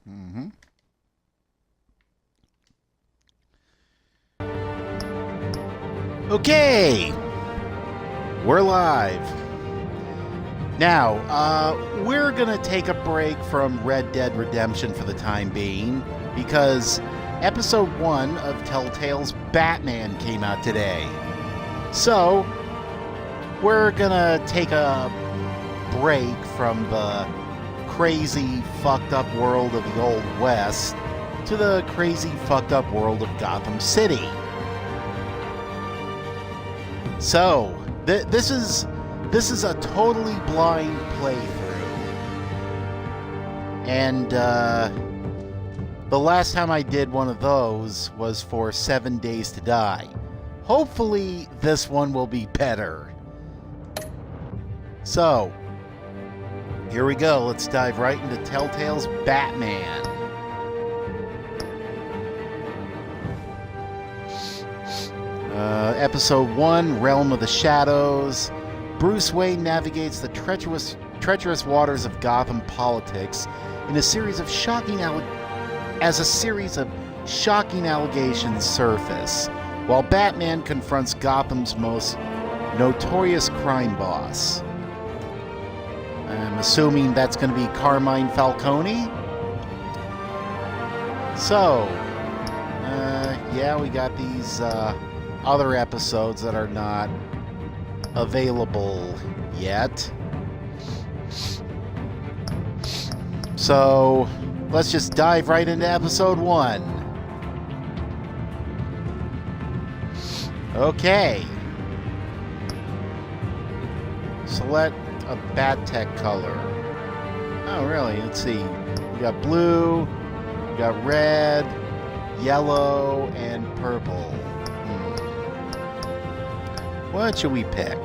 Mm-hmm. Okay, we're live. Now, we're going to take a break from Red Dead Redemption for the time being because Episode 1 of Telltale's Batman came out today. So, we're going to take a break from the crazy, fucked up world of the Old West to the crazy, fucked up world of Gotham City. So, this is a totally blind playthrough. And the last time I did one of those was for 7 Days to Die. Hopefully this one will be better. So, here we go. Let's dive right into Telltale's Batman. Episode 1, Realm of the Shadows. Bruce Wayne navigates the treacherous waters of Gotham politics in a series of shocking allegations surface, while Batman confronts Gotham's most notorious crime boss. I'm assuming that's going to be Carmine Falcone. So, yeah, we got these other episodes that are not available yet. So, let's just dive right into episode 1. Okay. Select a bat tech color. Oh, really? Let's see. We got blue, we got red, yellow, and purple. What should we pick?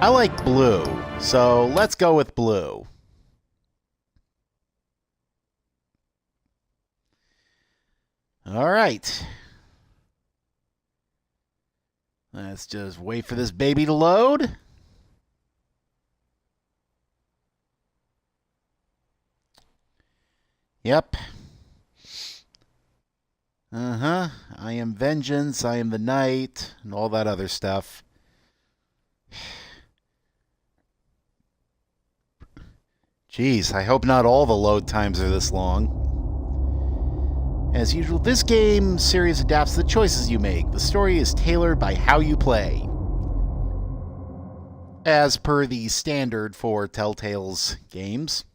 I like blue, so let's go with blue. All right. Let's just wait for this baby to load. Yep. I am vengeance, I am the night, and all that other stuff. Jeez, I hope not all the load times are this long. As usual, this game series adapts to the choices you make. The story is tailored by how you play, as per the standard for Telltale's games.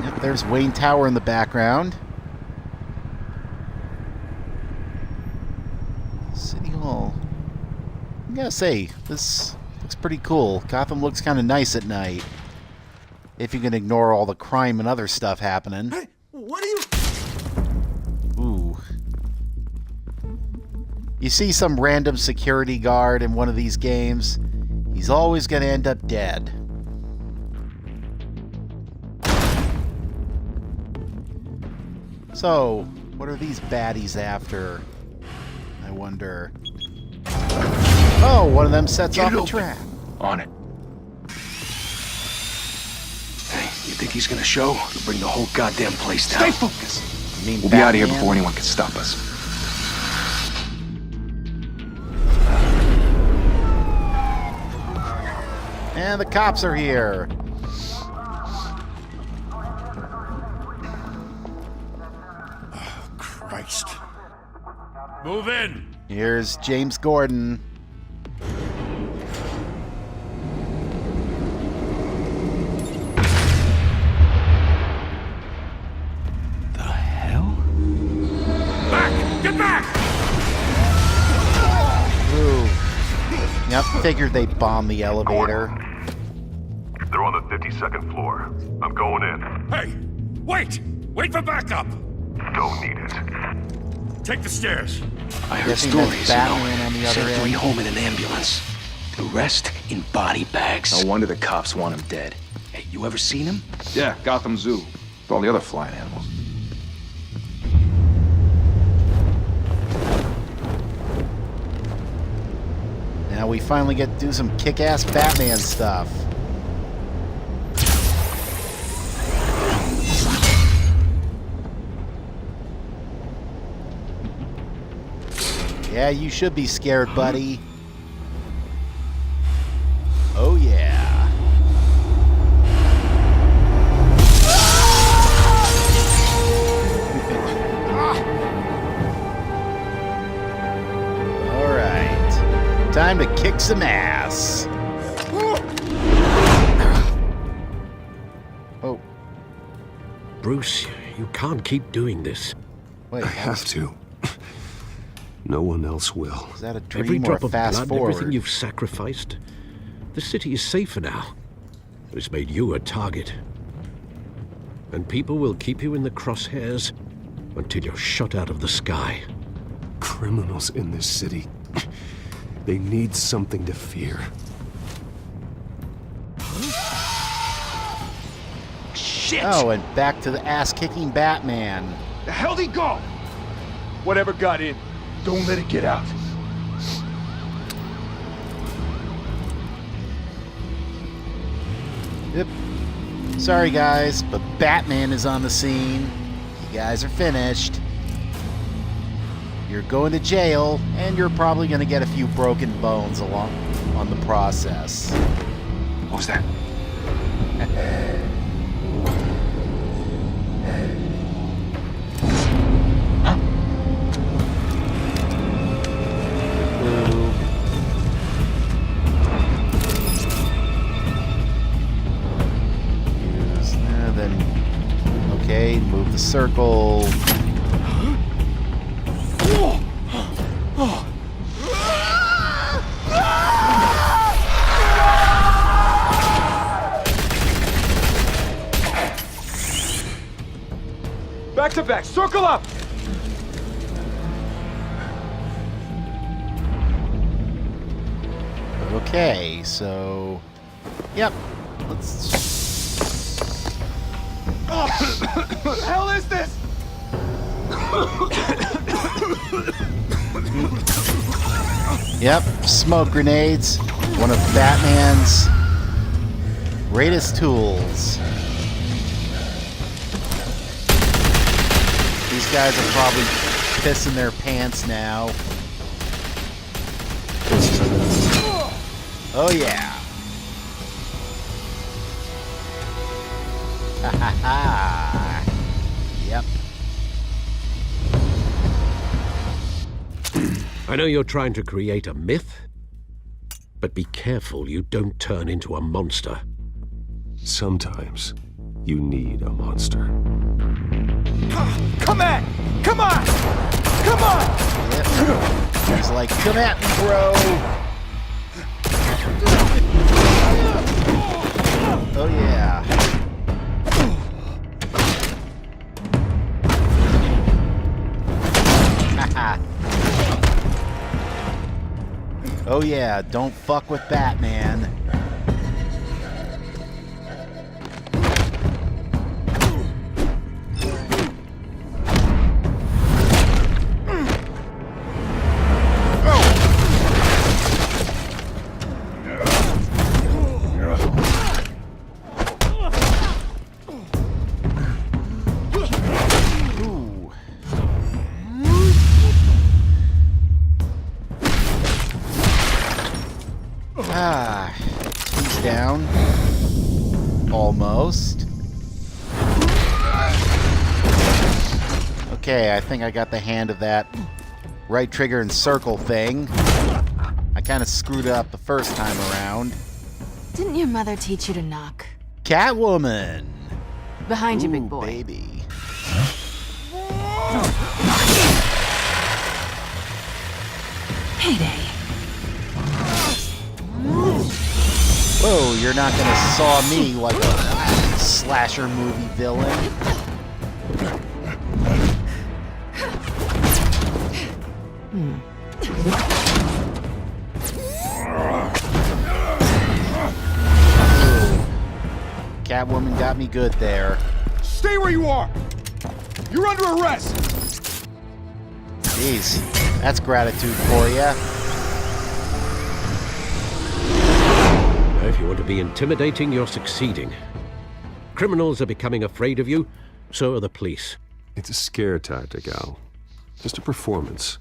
Yep, there's Wayne Tower in the background. City Hall. I gotta say, this looks pretty cool. Gotham looks kind of nice at night. If you can ignore all the crime and other stuff happening. Hey, what are you... Ooh. You see some random security guard in one of these games, he's always gonna end up dead. So, what are these baddies after? I wonder. Oh, one of them sets off a trap. On it. Hey, you think he's gonna show? He'll bring the whole goddamn place down. Stay focused! You mean We'll be out of here Batman? before anyone can stop us. And the cops are here. Christ. Move in! Here's James Gordon. The hell? Back! Get back! Ooh. Yep, figured they'd bomb the elevator. They're on the 52nd floor. I'm going in. Hey! Wait! Wait for backup! Don't need it. Take the stairs. I heard Guessing that's stories, Batman on the other Sent 3 end. home in an ambulance. The rest in body bags. No wonder the cops want him dead. Hey, you ever seen him? Yeah, Gotham Zoo. With all the other flying animals. Now we finally get to do some kick-ass Batman stuff. Yeah, you should be scared, buddy. Oh, yeah. All right. Time to kick some ass. Oh. Bruce, you can't keep doing this. Wait, I have to. No one else will. is that a dream Every or drop a of fast blood, forward? everything you've sacrificed. The city is safer now. It's made you a target. And people will keep you in the crosshairs until you're shot out of the sky. Criminals in this city. They need something to fear. Shit! Oh, and back to the ass-kicking Batman. The hell'd he go? Whatever got in, don't let it get out. Yep. Sorry, guys, but Batman is on the scene. You guys are finished. You're going to jail, and you're probably going to get a few broken bones along on the process. What was that? Okay, move the circle. Back to back, circle up! Okay, so... Yep, let's... What the hell is this? Yep, smoke grenades. One of Batman's greatest tools. These guys are probably pissing their pants now. Oh yeah. Ha ha ha. Yep. I know you're trying to create a myth, but be careful you don't turn into a monster. Sometimes you need a monster. Come on! Come on! Come on! Yep. He's like, come at me, bro. Oh yeah. Haha. Oh yeah, don't fuck with Batman. Ooh. Ah, he's down. Almost. Okay, I think I got the hand of that right trigger and circle thing. I kind of screwed it up the first time around. Didn't your mother teach you to knock? Catwoman! Behind you, Ooh, big boy. baby. Payday. Whoa, you're not gonna saw me like a slasher movie villain. Catwoman got me good there. Stay where you are! You're under arrest! Jeez, that's gratitude for ya. to be intimidating, you're succeeding. Criminals are becoming afraid of you, so are the police. It's a scare tactic, Al. Just a performance.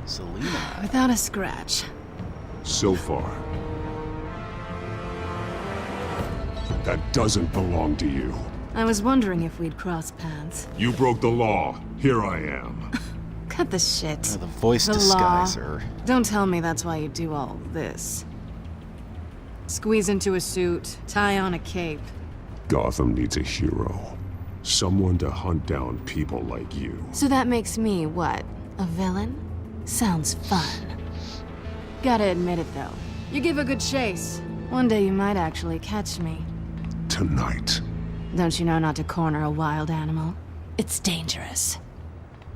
Selena. Without a scratch. So far. That doesn't belong to you. I was wondering if we'd cross paths. You broke the law. Here I am. Cut the shit. The voice The law. disguiser. Don't tell me that's why you do all this. Squeeze into a suit, tie on a cape. Gotham needs a hero. Someone to hunt down people like you. So that makes me, what, a villain? Sounds fun. Gotta admit it, though. You give a good chase. One day you might actually catch me. Tonight. Don't you know not to corner a wild animal? It's dangerous.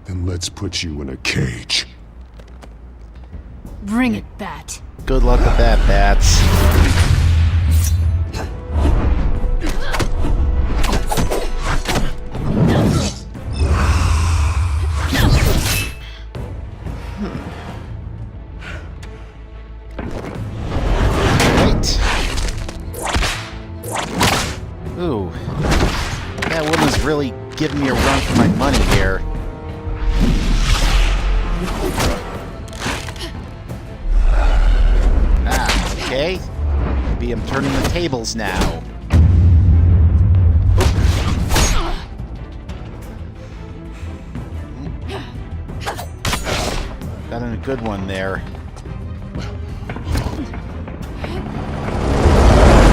Then let's put you in a cage. Bring it, Bat. Good luck with that, Bats. Right. Ooh. That woman's really giving me a run for my money here. Okay. Maybe I'm turning the tables now. Got in a good one there.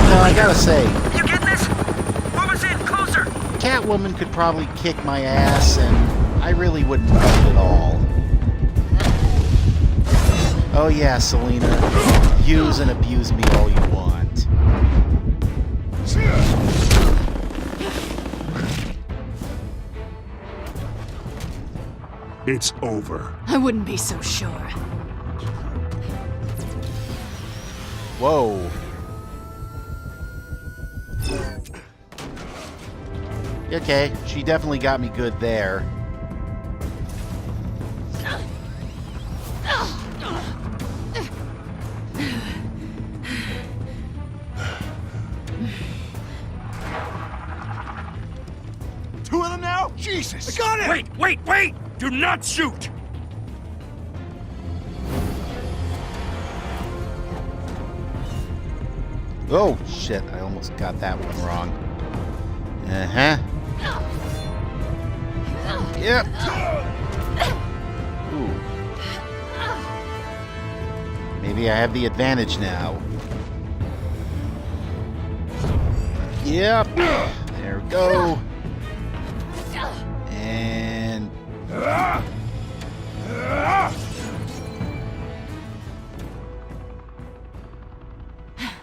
No, I gotta say, You get this? Move us in, closer! Catwoman could probably kick my ass, and I really wouldn't mind at all. Oh yeah, Selena. Use and abuse me all you want. It's over. I wouldn't be so sure. Whoa. Okay, she definitely got me good there. Two of them now? Jesus! I got it! Wait! Do not shoot! Oh, shit, I almost got that one wrong. Uh-huh. Yep. Ooh. Maybe I have the advantage now. Yep. There we go. And...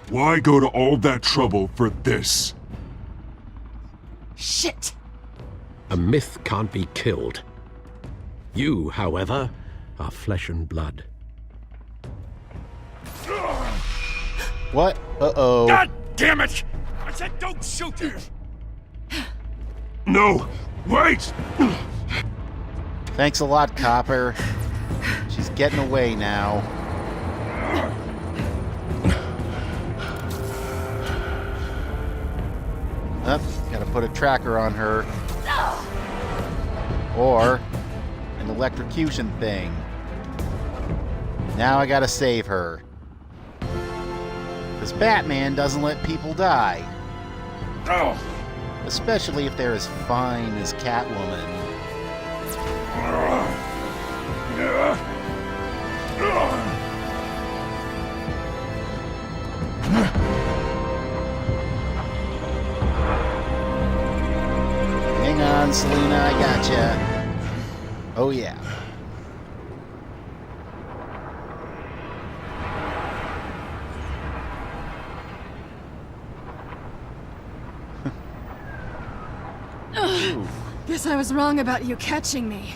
Why go to all that trouble for this? Shit! A myth can't be killed. You, however, are flesh and blood. What? Uh-oh. God damn it! I said don't shoot her! No! Wait! Thanks a lot, Copper. She's getting away now. Gotta put a tracker on her. Or an electrocution thing. Now I gotta save her. Because Batman doesn't let people die. Especially if they're as fine as Catwoman. Hang on, Selena, I gotcha. Oh, yeah. Guess I was wrong about you catching me.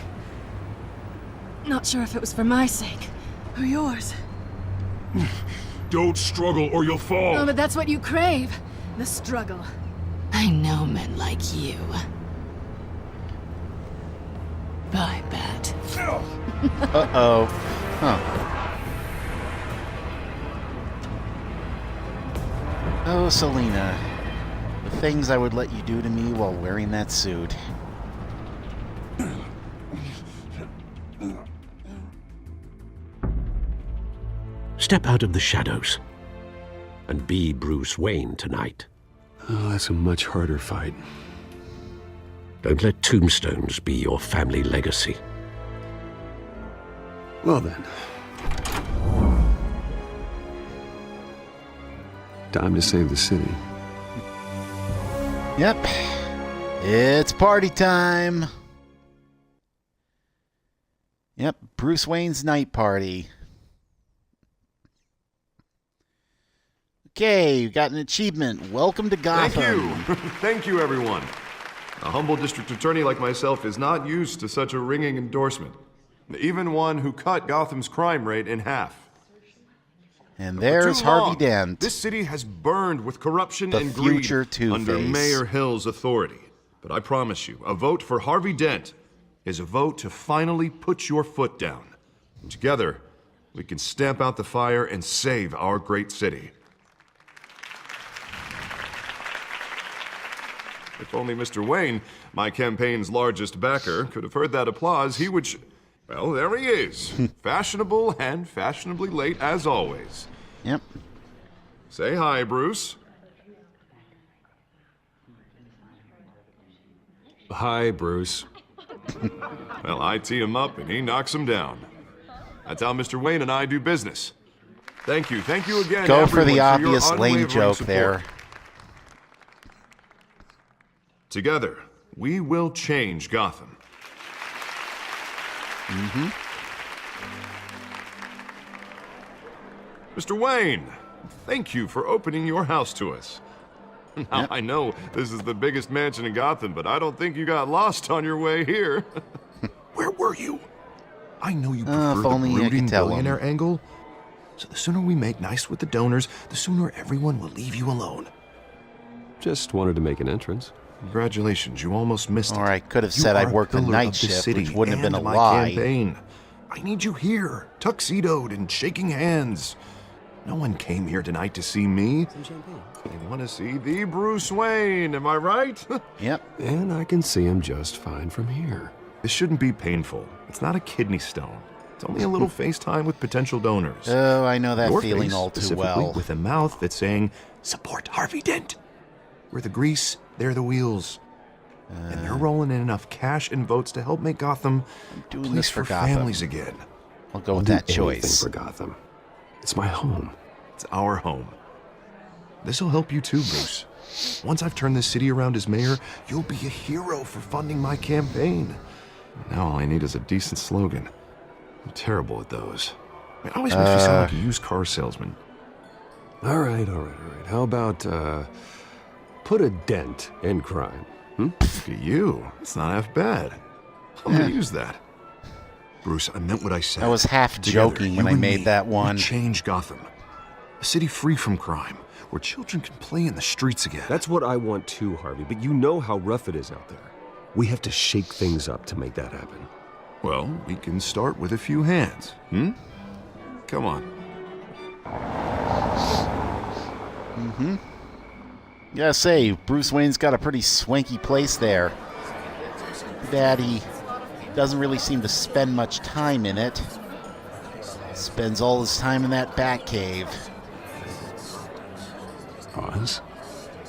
Not sure if it was for my sake or yours. Don't struggle or you'll fall! Oh, but that's what you crave. The struggle. I know men like you. Bye, Bat. Uh-oh. Huh. Oh, Selena. The things I would let you do to me while wearing that suit. Step out of the shadows and be Bruce Wayne tonight. Oh, that's a much harder fight. Don't let tombstones be your family legacy. Well then. Time to save the city. Yep. It's party time. Yep, Bruce Wayne's night party. Okay, you got an achievement. Welcome to Gotham. Thank you. Thank you, everyone. A humble district attorney like myself is not used to such a ringing endorsement. Even one who cut Gotham's crime rate in half. And For there's too long, Harvey Dent. This city has burned with corruption The and greed future Two-Face. under Mayor Hill's authority. But I promise you, a vote for Harvey Dent is a vote to finally put your foot down. And together, we can stamp out the fire and save our great city. If only Mr. Wayne, my campaign's largest backer, could have heard that applause, he would... Well, there he is. Fashionable and fashionably late as always. Yep. Say hi, Bruce. Hi, Bruce. Well, I tee him up and he knocks him down. That's how Mr. Wayne and I do business. Thank you again, Go for everyone, the your obvious lame unwavering joke support. there. Together, we will change Gotham. Mm-hmm. Mr. Wayne, thank you for opening your house to us. Now, Yep. I know this is the biggest mansion in Gotham, but I don't think you got lost on your way here. Where were you? I know you prefer if the only I could brooding tell 'em. billionaire angle. So the sooner we make nice with the donors, the sooner everyone will leave you alone. Just wanted to make an entrance. Congratulations, you almost missed it. Or I could have You said are I'd worked the pillar night of this shift, city which wouldn't have been a and my lie. Campaign. I need you here, tuxedoed and shaking hands. No one came here tonight to see me. They want to see the Bruce Wayne, am I right? Yep. And I can see him just fine from here. This shouldn't be painful. It's not a kidney stone. It's only a little FaceTime with potential donors. Oh, I know that Your feeling face, all too specifically, well. with a mouth that's saying, support Harvey Dent. We're the grease, they're the wheels. And they're rolling in enough cash and votes to help make Gotham a doing place this for for Gotham. families again. I'll go I'll with do that anything choice. for Gotham. It's my home. It's our home. This'll help you too, Bruce. Once I've turned this city around as mayor, you'll be a hero for funding my campaign. Now all I need is a decent slogan. I'm terrible at those. I always makes me sound like a used car salesman. All right. How about, put a dent in crime? Look at you. It's not half bad. I'm gonna use that. Bruce, I meant what I said. I was half Together, joking when you I and made me, that we one. change Gotham. A city free from crime, where children can play in the streets again. That's what I want too, Harvey, but you know how rough it is out there. We have to shake things up to make that happen. Well, we can start with a few hands, Come on. Gotta say, Bruce Wayne's got a pretty swanky place there. Daddy doesn't really seem to spend much time in it. Spends all his time in that Batcave. Pause.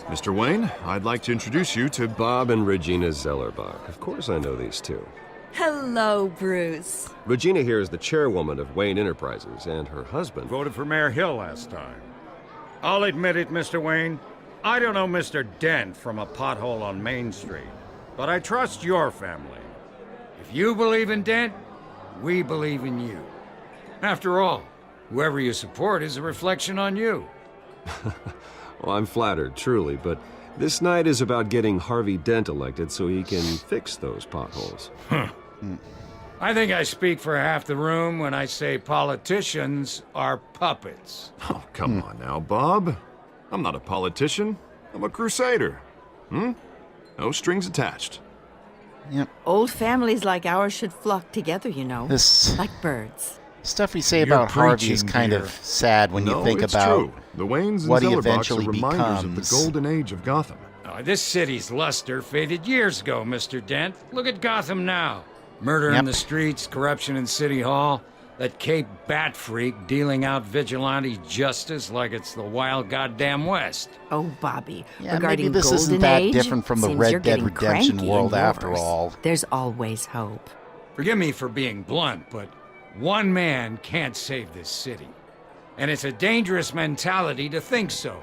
Mr. Wayne, I'd like to introduce you to Bob and Regina Zellerbach. Of course I know these two. Hello, Bruce. Regina here is the chairwoman of Wayne Enterprises, and her husband... Voted for Mayor Hill last time. I'll admit it, Mr. Wayne. I don't know Mr. Dent from a pothole on Main Street, but I trust your family. If you believe in Dent, we believe in you. After all, whoever you support is a reflection on you. Well, I'm flattered, truly, but this night is about getting Harvey Dent elected so he can fix those potholes. I think I speak for half the room when I say politicians are puppets. Oh, come on now, Bob. I'm not a politician. I'm a crusader. No strings attached. Yep. Old families like ours should flock together, you know. This like birds. stuff we say You're about Harvey is preaching, kind dear. of sad when you think it's about true. The Waynes and what he Zellerbachs eventually are reminders of becomes. the golden age of Gotham. Oh, this city's luster faded years ago, Mr. Dent. Look at Gotham now. Murder in Yep. the streets, corruption in City Hall, that Cape Bat freak dealing out vigilante justice like it's the wild goddamn West. Oh, Bobby. Yeah, regarding maybe this Golden isn't that Age, different from the seems Red you're Dead getting Redemption cranky world in after yours. all. There's always hope. Forgive me for being blunt, but one man can't save this city. And it's a dangerous mentality to think so.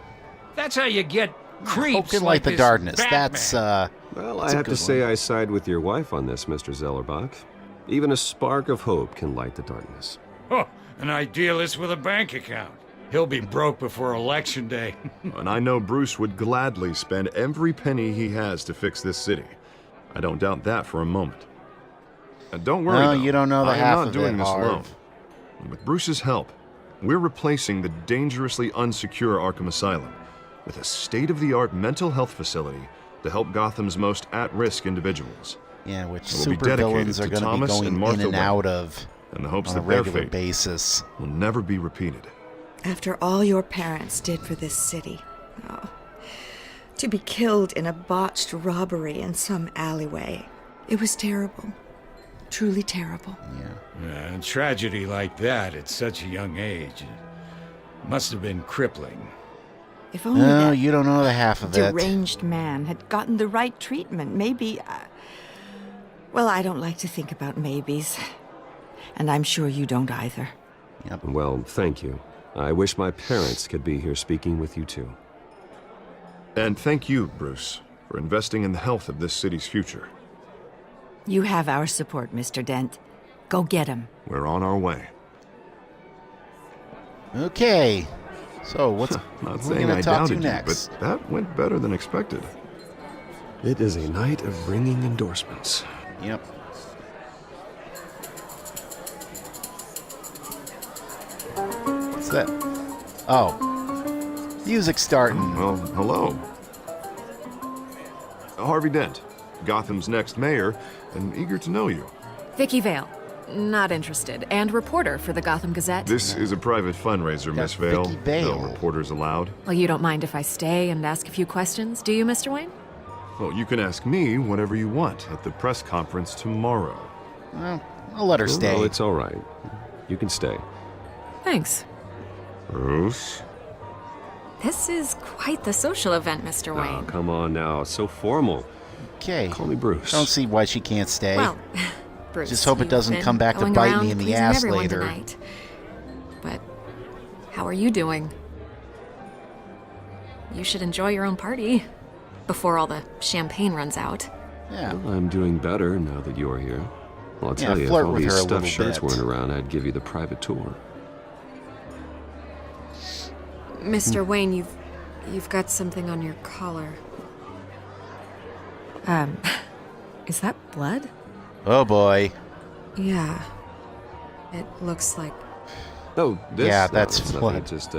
That's how you get creeps Hope can like light the this darkness. Batman. That's Well, That's I a have to good say one. I side with your wife on this, Mr. Zellerbach. Even a spark of hope can light the darkness. Oh, an idealist with a bank account. He'll be broke before Election Day. And I know Bruce would gladly spend every penny he has to fix this city. I don't doubt that for a moment. And don't worry, No, though. you don't know the I am half not of doing it, this Harv. alone. With Bruce's help, we're replacing the dangerously unsecure Arkham Asylum with a state-of-the-art mental health facility to help Gotham's most at-risk individuals. yeah, which We'll be dedicated supervillains are to going to be Thomas going and in Martha and Wayne, out of in the hopes on a that their regular fate basis. will never be repeated. After all your parents did for this city. Oh, to be killed in a botched robbery in some alleyway. It was terrible. Truly terrible. A tragedy like that at such a young age must have been crippling. If only No, that you don't know the half of it. deranged man had gotten the right treatment, maybe. Well, I don't like to think about maybes. And I'm sure you don't either. Well, thank you. I wish my parents could be here speaking with you too. And thank you, Bruce, for investing in the health of this city's future. You have our support, Mr. Dent. Go get him. We're on our way. Okay. So what's Not who are we saying gonna I talk to doubted you, next? but that went better than expected. It is a night of ringing endorsements. Yep. What's that? Oh. Music starting. Well, hello. Harvey Dent, Gotham's next mayor, and eager to know you. Vicky Vale. Not interested. And reporter for the Gotham Gazette. This is a private fundraiser, Miss Vale. Vicky Vale. No reporters allowed. Well, you don't mind if I stay and ask a few questions, do you, Mr. Wayne? Well, you can ask me whatever you want at the press conference tomorrow. Well, I'll let her stay. No, it's all right. You can stay. Thanks. Bruce? This is quite the social event, Mr. Oh, Wayne. come on now. So formal. Okay. Call me Bruce. Don't see why she can't stay. Well, Bruce, Just hope it you've doesn't been come back to going bite around me in the pleasing ass everyone later. Tonight. But how are you doing? You should enjoy your own party before all the champagne runs out. Yeah. Well, I'm doing better now that you're here. Well, I'll Yeah, tell you, if flirt all with these her a stuffed little shirts bit. weren't around, I'd give you the private tour. Mr. Wayne, you've got something on your collar. Is that blood? Oh boy. Yeah. It looks like... Oh, this? Yeah, No, that's it's nothing. what- Just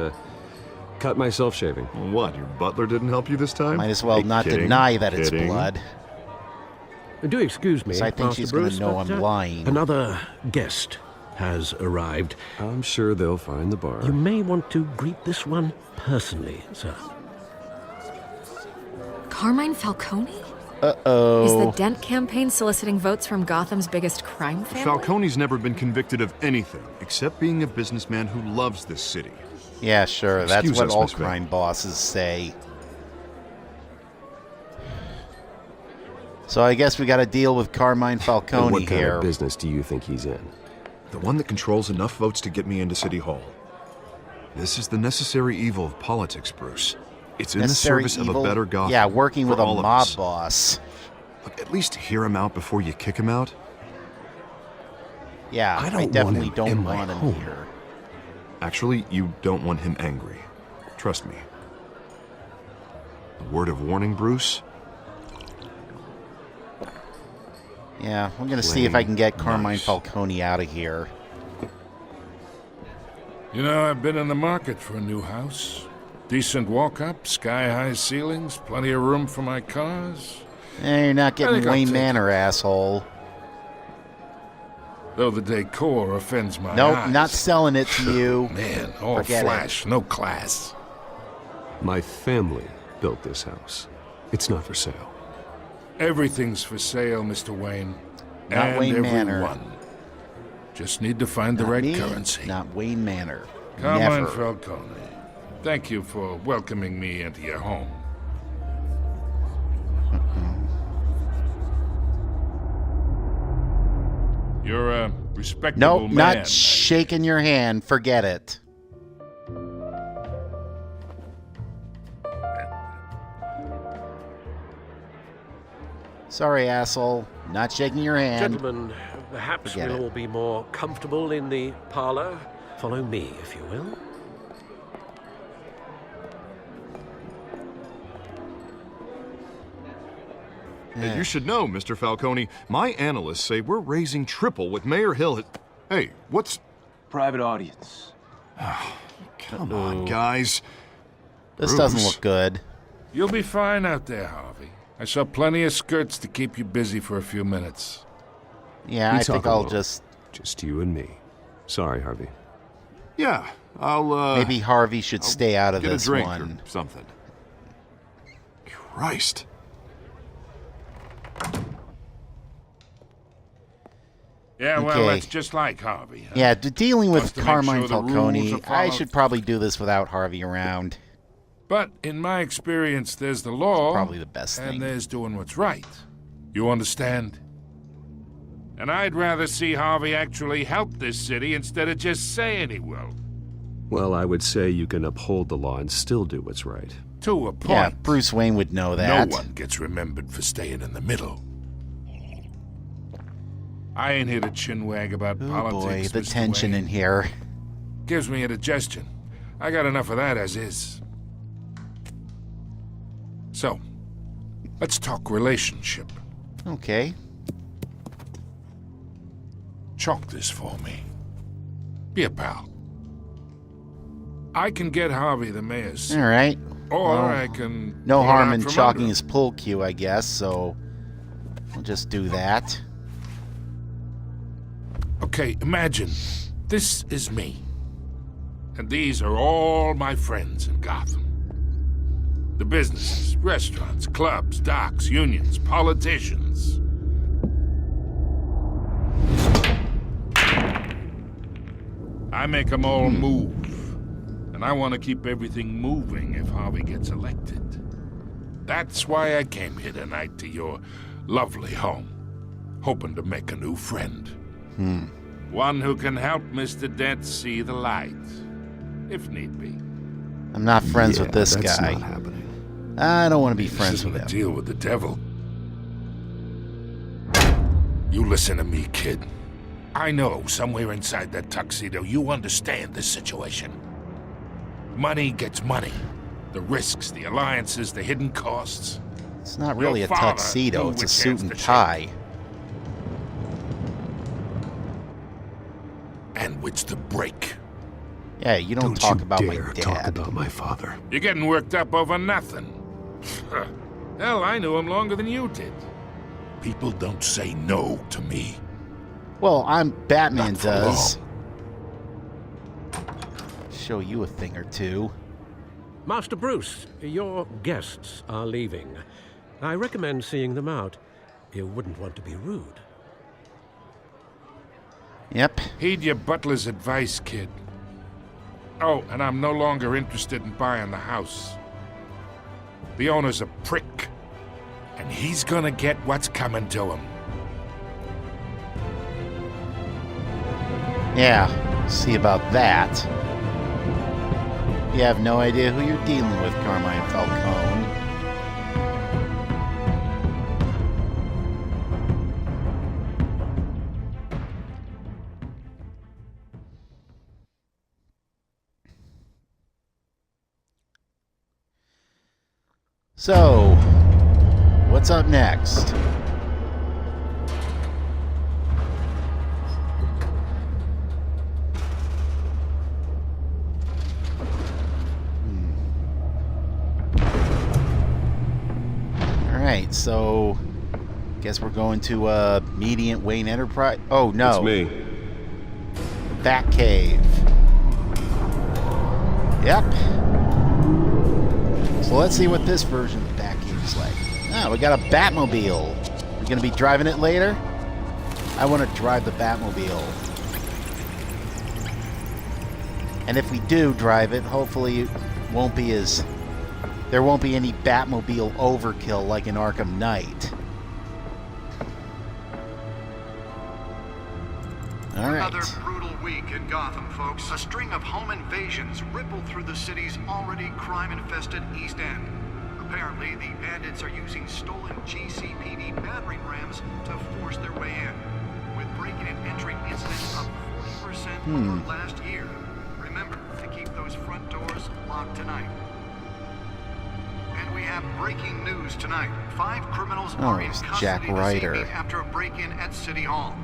cut myself shaving. What, your butler didn't help you this time? Might as well Hey, not kidding, deny that it's kidding. blood. Do excuse me, So I think Master she's gonna Bruce, know but, I'm lying. Another guest has arrived. I'm sure they'll find the bar. You may want to greet this one personally, sir. Carmine Falcone? Uh-oh. Is the Dent campaign soliciting votes from Gotham's biggest crime family? Falcone's never been convicted of anything except being a businessman who loves this city. Yeah, sure. That's Excuse what us, all Miss Vale. crime bosses say. So I guess we got to deal with Carmine And Falcone what kind here. of business do you think he's in? The one that controls enough votes to get me into City Hall. This is the necessary evil of politics, Bruce. It's in Necessary the service evil? of a better Gotham. Yeah, working for with a all of mob us. boss. Look, at least hear him out before you kick him out. Yeah, I I, don't want definitely him don't in my want him home. here. Actually, you don't want him angry. Trust me. A word of warning, Bruce? Yeah, I'm going to see if I can get Carmine Nice. Falcone out of here. You know, I've been in the market for a new house. Decent walk-up, sky-high ceilings, plenty of room for my cars. You're not I getting think I'll Wayne take Manor, asshole. Though the decor offends my Nope, eyes. not selling it to you. Man, all Forget flash, no class. My family built this house. It's not for sale. Everything's for sale, Mr. Wayne. Not and Wayne Manor. everyone. Just need to find the Not right me, currency. Not Wayne Manor. Carmine Never. Falcone, thank you for welcoming me into your home. You're a respectable Nope, man. not shaking your hand. Forget it. Sorry, asshole. Not shaking your hand. Gentlemen, perhaps Forget we'll it. all be more comfortable in the parlor. Follow me, if you will. Hey, you should know, Mr. Falcone, my analysts say we're raising triple what Mayor Hill has... Hey, what's... Private audience. Come on, guys. This doesn't look good. You'll be fine out there, Harvey. I saw plenty of skirts to keep you busy for a few minutes. Yeah, We I think talk I'll alone. just... Just you and me. Sorry, Harvey. Yeah, I'll, Maybe Harvey should stay out of get this a drink one. or something. Christ. Yeah, well, Okay. that's just like Harvey. Huh? Yeah, dealing with Just to make Carmine sure the rules Falcone, are I followed. should probably do this without Harvey around. But in my experience, there's the law. Probably the best and thing. there's doing what's right. You understand? And I'd rather see Harvey actually help this city instead of just saying he will. Well, I would say you can uphold the law and still do what's right. To a point. Yeah, Bruce Wayne would know that. No one gets remembered for staying in the middle. I ain't here to chinwag about Oh politics. boy, the Mr. tension Wayne. in here. Gives me indigestion. I got enough of that as is. So, let's talk relationship. Okay. Chalk this for me. Be a pal. I can get Harvey the mayor's seat, All right. or Well, I can... No pull it harm out in from chalking under his pull cue, I guess, so we'll just do that. Okay, imagine this is me. And these are all my friends in Gotham. The businesses, restaurants, clubs, docks, unions, politicians. I make them all move. And I want to keep everything moving if Harvey gets elected. That's why I came here tonight to your lovely home, hoping to make a new friend. One who can help Mr. Dent see the light, if need be. I'm not friends with this that's guy. not happening. I don't want to be This friends isn't with a him. deal with the devil. You listen to me, kid. I know somewhere inside that tuxedo you understand this situation. Money gets money. The risks, the alliances, the hidden costs. It's not really Your a father tuxedo, knew it's a which suit hands and to shake. tie. And which to break. Yeah, you don't Don't talk you about my dare talk dad. about my father. You're getting worked up over nothing. Hell, I knew him longer than you did. People don't say no to me. Well, I'm Batman Not for does. Show you a thing or two. Master Bruce, your guests are leaving. I recommend seeing them out. You wouldn't want to be rude. Yep. Heed your butler's advice, kid. Oh, and I'm no longer interested in buying the house. The owner's a prick, and he's gonna get what's coming to him. Yeah, see about that. You have no idea who you're dealing with, Carmine Falcone. So, what's up next? Alright, so... Guess we're going to, Mediant Wayne Enterprise... Oh, no. It's me. Bat Cave. Yep. So let's see what this version of the Bat Cave is like. Ah, we got a Batmobile. We're going to be driving it later? I want to drive the Batmobile. And if we do drive it, hopefully it won't be as... There won't be any Batmobile overkill like in Arkham Knight. Alright. Another brutal week in Gotham, folks. A string of home invasions rippled through the city's already crime-infested East End. Apparently, the bandits are using stolen GCPD battering rams to force their way in, with breaking and entering incidents up 40% over last year. Remember to keep those front doors locked tonight. And we have breaking news tonight. 5 criminals are in custody Jack this Ryder. evening after a break-in at City Hall.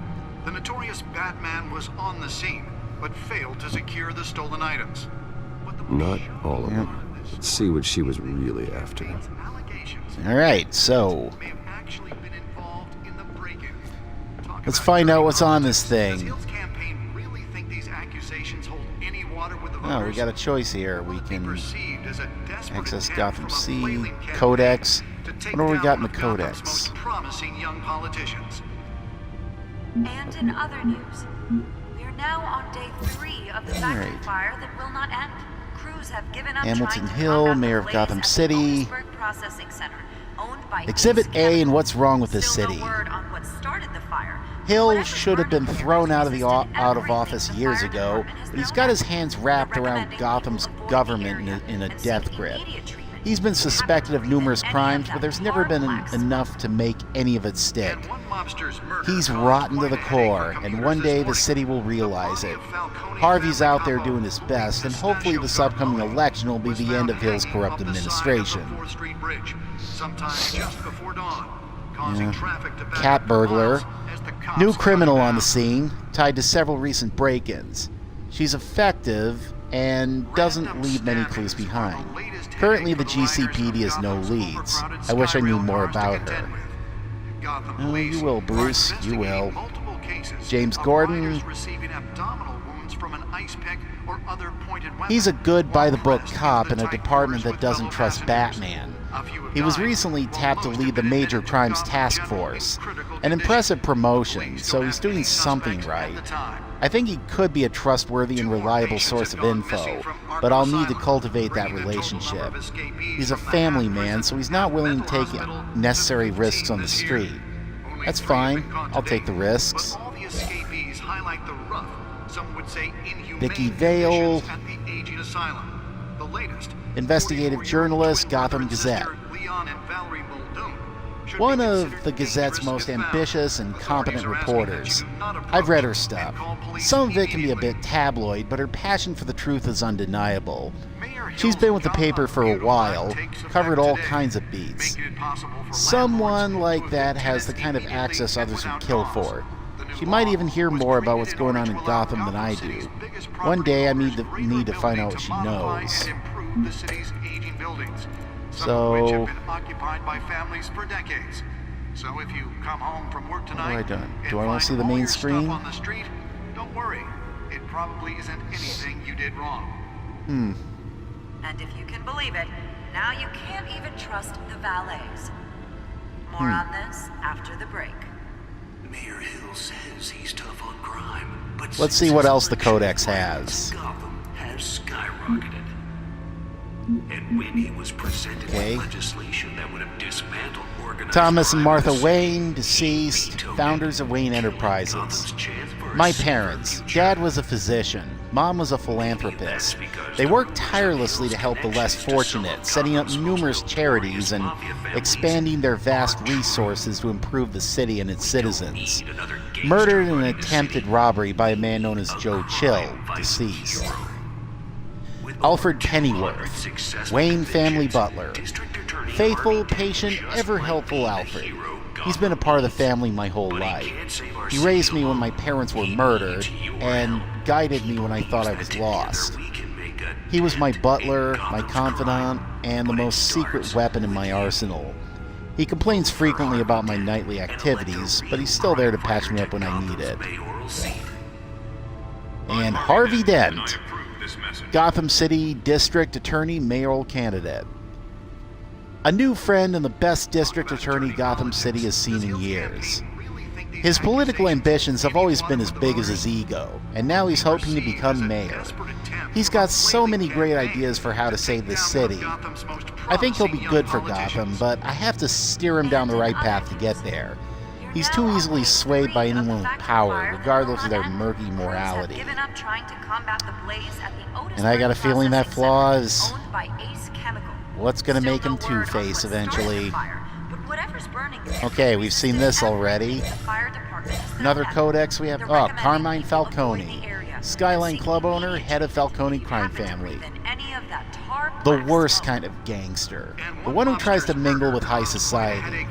The notorious Batman was on the scene, but failed to secure the stolen items. Not all of them. Let's see what she was really after. Alright, so... Let's find out what's on this thing. Oh, we got a choice here. We can access Gotham C, Codex. What do we got in the Codex? And in other news, we are now on day 3 of the factory fire that will not end. Crews have given up Hamilton trying to Hill, combat Mayor the of blaze Gotham at the City. Otisburg Processing Center, owned by Exhibit East A and Chemical. what's wrong with this Still city. no word on what started the fire. Hill should have been thrown out of office years ago, but he's got his hands wrapped around Gotham's government in a death grip. He's been suspected of numerous crimes, but there's never been enough to make any of it stick. He's rotten to the core, and one day the city will realize it. Harvey's out there doing his best, and hopefully this upcoming election will be the end of Hill's corrupt administration. Cat burglar. New criminal on the scene, tied to several recent break-ins. She's effective and doesn't leave many clues behind. Currently, the GCPD has no leads. I wish I knew more about her. Oh, you will, Bruce. You will. James Gordon. He's a good by-the-book cop in a department that doesn't trust Batman. He was recently tapped to lead the Major Crimes Task Force. An impressive promotion, so he's doing something right. I think he could be a trustworthy and reliable source of info, but I'll need to cultivate that relationship. He's a family man, so he's not willing to take necessary risks on the street. That's fine. I'll take the risks. Vicky Vale, investigative journalist, Gotham Gazette. One of the Gazette's most ambitious and competent reporters. I've read her stuff. Some of it can be a bit tabloid, but her passion for the truth is undeniable. She's been with the paper for a while, covered all kinds of beats. Someone like that has the kind of access others would kill for. She might even hear more about what's going on in Gotham than I do. One day I need to find out what she knows. So, So if you come home from work tonight, what have I done? Do I want to see the main screen? On the street, don't worry. It probably isn't anything you did wrong. And if you can believe it, now you can't even trust the valets. More on this after the break. Mayor Hill says he's tough on crime, but let's see what else the Codex has. Gotham has skyrocketed. And when he was presented with legislation that would have dismantled organized Thomas and Martha Wayne, deceased, founders of Wayne Enterprises. My parents. Dad was a physician. Mom was a philanthropist. They worked tirelessly to help the less fortunate, setting up numerous charities and expanding their vast resources to improve the city and its citizens. Murdered in an attempted robbery by a man known as Joe Chill, deceased. Alfred Pennyworth, Wayne family butler. Faithful, patient, ever helpful Alfred. He's been a part of the family my whole life. He raised me when my parents were murdered and guided me when I thought I was lost. He was my butler, my confidant, and the most secret weapon in my arsenal. He complains frequently about my nightly activities, but he's still there to patch me up when I need it. And Harvey Dent, Gotham City District Attorney mayoral candidate. A new friend and the best district attorney Gotham City has seen in years. His political ambitions have always been as big as his ego, and now he's hoping to become mayor. He's got so many great ideas for how to save this city. I think he'll be good for Gotham, but I have to steer him down the right path to get there. He's too easily swayed by anyone with power, regardless of their murky morality. And I got a feeling that flaw is what's going to make him Two-Face eventually. Okay, we've seen this already. Another codex we have. Oh, Carmine Falcone. Skyline Club owner, head of Falcone crime family. The worst kind of gangster. The one who tries to mingle with high society.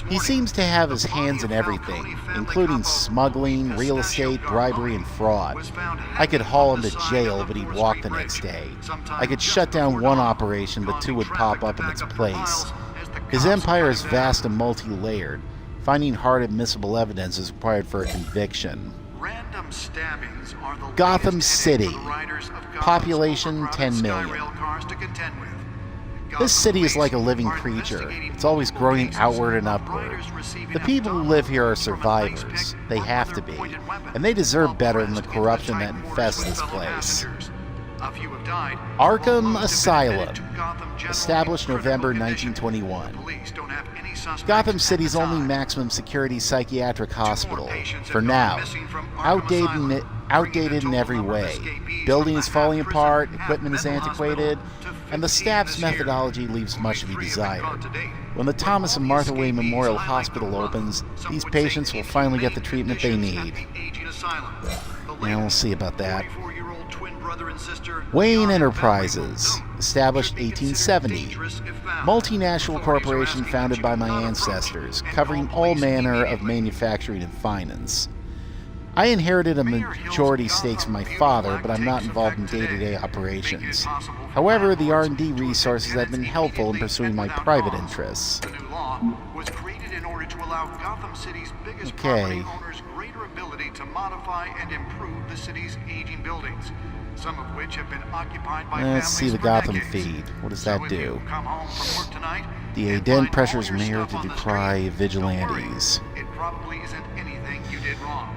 He seems to have his hands in everything, including smuggling, real estate, bribery, and fraud. I could haul him to jail, but he'd walk the next day. I could shut down one operation, but two would pop up in its place. His empire is vast and multi-layered. Finding hard admissible evidence is required for a conviction. Gotham City. Population 10 million. This city is like a living creature. It's always growing outward and upward. The people who live here are survivors. They have to be. And they deserve better than the corruption that infests this place. Arkham Asylum. Established November 1921. Gotham City's only maximum security psychiatric hospital. For now. Outdated in every way. Building is falling apart, equipment is antiquated, and the staff's methodology leaves much to be desired. When the Thomas and Martha Wayne Memorial Hospital opens, these patients will finally get the treatment they need. Yeah, we'll see about that. Wayne Enterprises, established 1870. Multinational corporation founded by my ancestors, covering all manner of manufacturing and finance. I inherited a majority stakes from my father, but I'm not involved in day-to-day operations. However, the R&D resources have been helpful in pursuing my private interests. The new law was created in order to allow Gotham City's biggest property owners greater ability to modify and improve the city's aging buildings, some of which have been occupied by families. Let's see the Gotham feed. What does that do? DA Dent pressures mayor to decry vigilantes. It probably isn't anything you did wrong.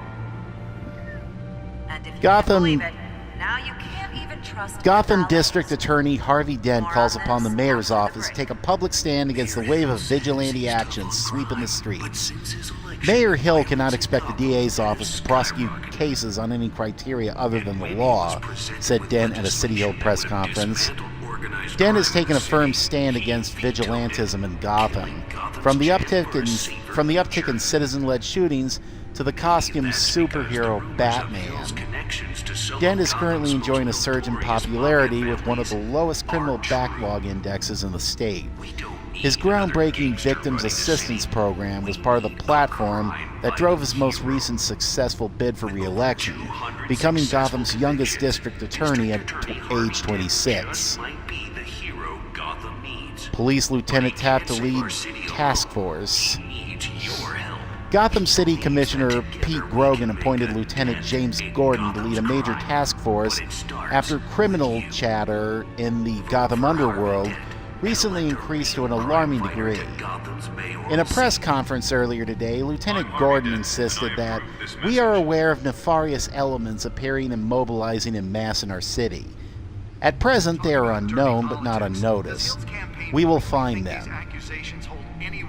Gotham District Attorney Harvey Dent calls upon the mayor's office to take a public stand against the wave of vigilante actions sweeping the streets. Mayor Hill cannot expect the DA's office to prosecute cases on any criteria other than the law, said Dent at a City Hill press conference. Dent has taken a firm stand against vigilantism in Gotham, from the uptick in citizen-led shootings to the costume superhero Batman. Dent is currently enjoying a surge in popularity with one of the lowest criminal backlog indexes in the state. His groundbreaking Victims Assistance Program was part of the platform that drove his most recent successful bid for re-election, becoming Gotham's youngest district attorney at age 26. Police Lieutenant tapped to lead task force. Gotham City Commissioner Pete Grogan appointed Lieutenant James Gordon to lead a major task force after criminal chatter in the Gotham underworld recently increased to an alarming degree. In a press conference earlier today, Lieutenant Gordon insisted that we are aware of nefarious elements appearing and mobilizing en masse in our city. At present, they are unknown but not unnoticed. We will find them.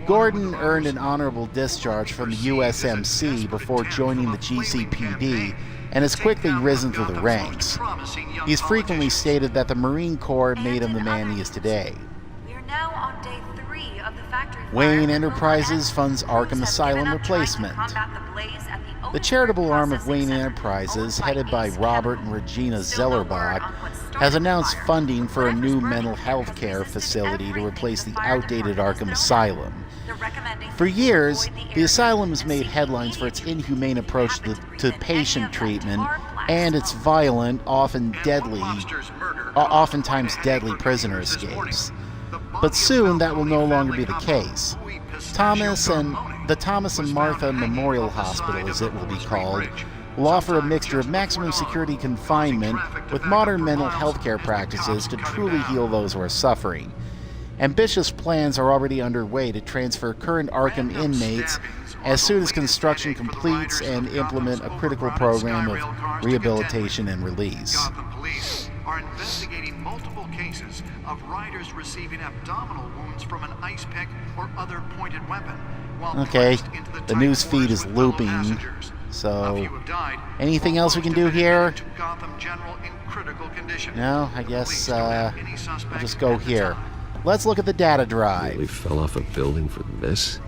Gordon earned an honorable discharge from the USMC before joining the GCPD and has quickly risen through the ranks. He's frequently stated that the Marine Corps made him the man he is today. Wayne Enterprises funds Arkham Asylum replacement. The charitable arm of Wayne Enterprises, headed by Robert and Regina Zellerbach, has announced funding for a new mental health care facility to replace the outdated Arkham Asylum. For years, the asylum has made headlines for its inhumane approach to patient treatment and its violent, oftentimes deadly prisoner escapes. but soon that will no longer be the case. Thomas and Martha Memorial Hospital, as it will be called, will offer a mixture of maximum security confinement with modern mental health care practices to truly heal those who are suffering. Ambitious plans are already underway to transfer current Arkham inmates as soon as construction completes and implement a critical program of rehabilitation and release. Gotham police are investigating multiple cases of riders receiving abdominal wounds from an ice pick or other pointed weapon. Okay, the news feed is looping, so anything else we can do here? No, I guess we'll just go here. Let's look at the data drive. Really fell off a building for this?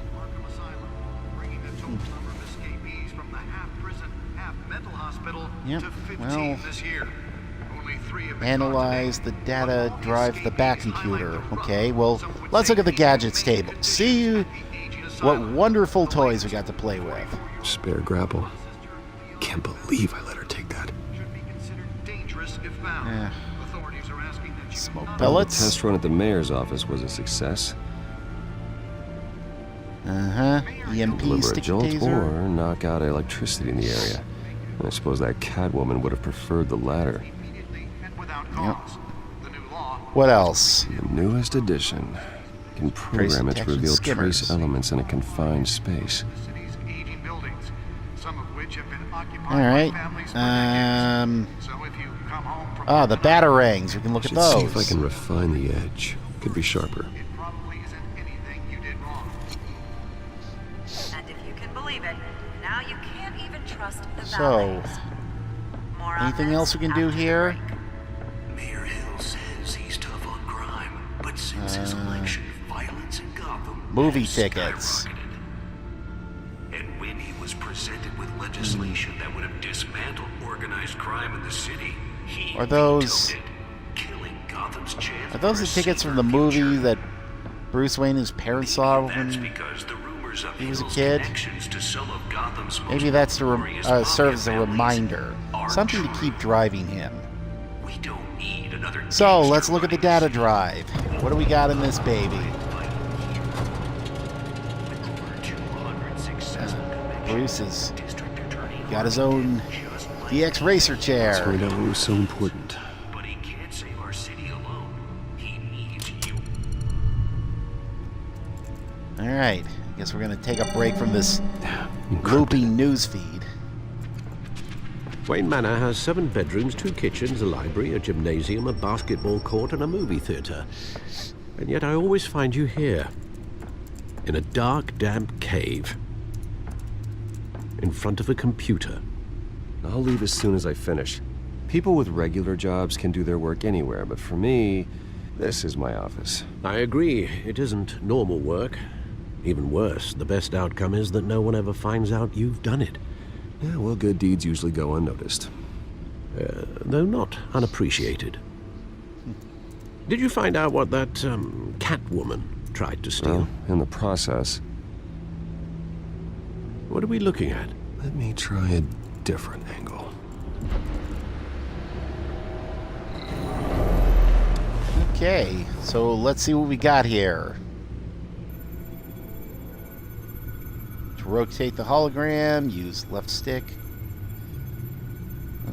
Yep, well, analyze the data drive the back computer. Okay, well, let's look at the gadgets table. See what wonderful toys we got to play with. Spare grapple. Can't believe I let her take that. Smoke pellets. The test run at the mayor's office was a success. EMP Deliver a stick jolt taser. or knock out electricity in the area. I suppose that Catwoman would have preferred the latter. Yep. What else? The newest edition. Can program it to reveal trace elements in a confined space. Alright. The batarangs. We can look at those. See if I can refine the edge. Could be sharper. And if you can believe it, now you can't even trust the So, anything else we can do here? Mayor Hill says he's tough on crime, but since his election, violence in Gotham movie tickets. And when he was presented with legislation that would have dismantled organized crime in the city, he Are those the tickets from the movie that Bruce Wayne and his parents saw when he was a kid? Maybe that's to serve as a reminder, something to keep driving him. So let's look at the data drive. What do we got in this baby? Bruce has got his own DX racer chair. Let's find out what was so important. But he can't save our city alone. He needs you. Alright, I guess we're going to take a break from this looping news feed. Wayne Manor has 7 bedrooms, 2 kitchens, a library, a gymnasium, a basketball court, and a movie theater. And yet I always find you here, in a dark, damp cave, in front of a computer. I'll leave as soon as I finish. People with regular jobs can do their work anywhere, but for me, this is my office. I agree. It isn't normal work. Even worse, the best outcome is that no one ever finds out you've done it. Yeah, well, good deeds usually go unnoticed. Though not unappreciated. Did you find out what that, Catwoman tried to steal? Well, in the process. What are we looking at? Let me try a different angle. Okay, so let's see what we got here. To rotate the hologram, use left stick.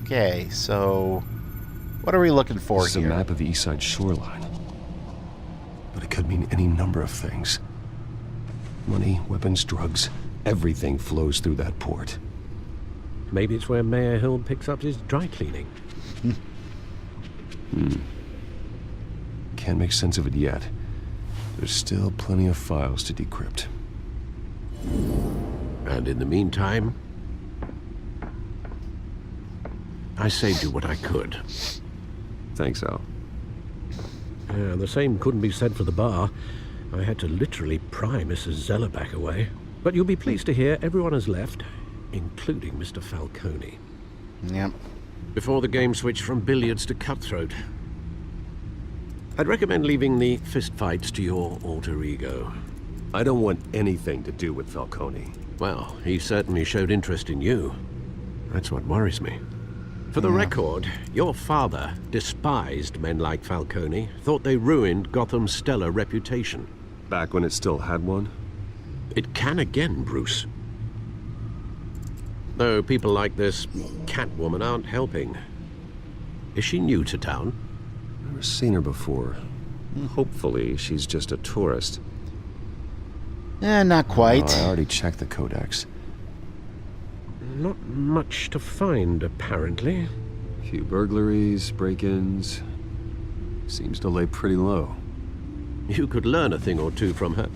Okay, so what are we looking for This is here? a map of the east side shoreline. But it could mean any number of things. Money, weapons, drugs, everything flows through that port. Maybe it's where Mayor Hill picks up his dry cleaning. Can't make sense of it yet. There's still plenty of files to decrypt. And in the meantime, I saved you what I could. Thanks, Al. The same couldn't be said for the bar. I had to literally pry Mrs. Zeller back away. But you'll be pleased to hear everyone has left, including Mr. Falcone. Yep. Before the game switched from billiards to cutthroat. I'd recommend leaving the fistfights to your alter ego. I don't want anything to do with Falcone. Well, he certainly showed interest in you. That's what worries me. For the record, your father despised men like Falcone, thought they ruined Gotham's stellar reputation. Back when it still had one? It can again, Bruce. Though people like this Catwoman aren't helping. Is she new to town? Never seen her before. Hopefully, she's just a tourist. Not quite. Oh, I already checked the codex. Not much to find, apparently. Few burglaries, break-ins. Seems to lay pretty low. You could learn a thing or two from her.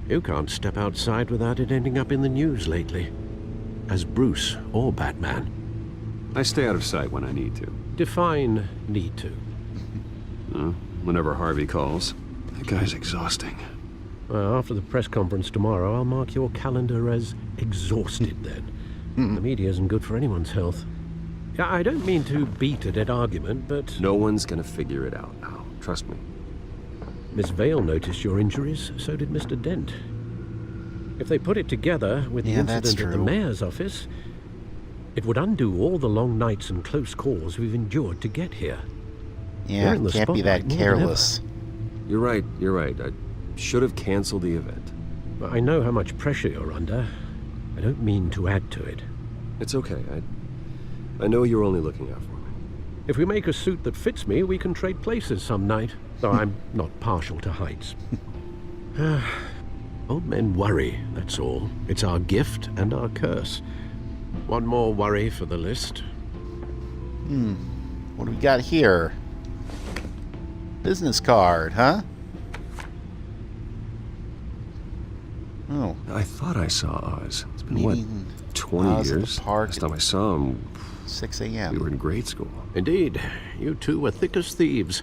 You can't step outside without it ending up in the news lately. As Bruce or Batman. I stay out of sight when I need to. Define need to. Whenever Harvey calls. That guy's exhausting. Well, after the press conference tomorrow, I'll mark your calendar as exhausted then. The media isn't good for anyone's health. Yeah, I don't mean to beat a dead argument, but... No one's gonna figure it out now. Trust me. Miss Vale noticed your injuries, so did Mr. Dent. If they put it together with the incident at the mayor's office, it would undo all the long nights and close calls we've endured to get here. Yeah, can't be that careless. You're right. I should have canceled the event. But I know how much pressure you're under. I don't mean to add to it. It's okay. I know you're only looking out for me. If we make a suit that fits me, we can trade places some night. Though I'm not partial to heights. Old men worry, that's all. It's our gift and our curse. One more worry for the list. What do we got here? Business card, huh? Oh. I thought I saw Oz. It's been, what, 20 Oz at the years? park Last time I saw him... 6 a.m. We were in grade school. Indeed. You two were thick as thieves.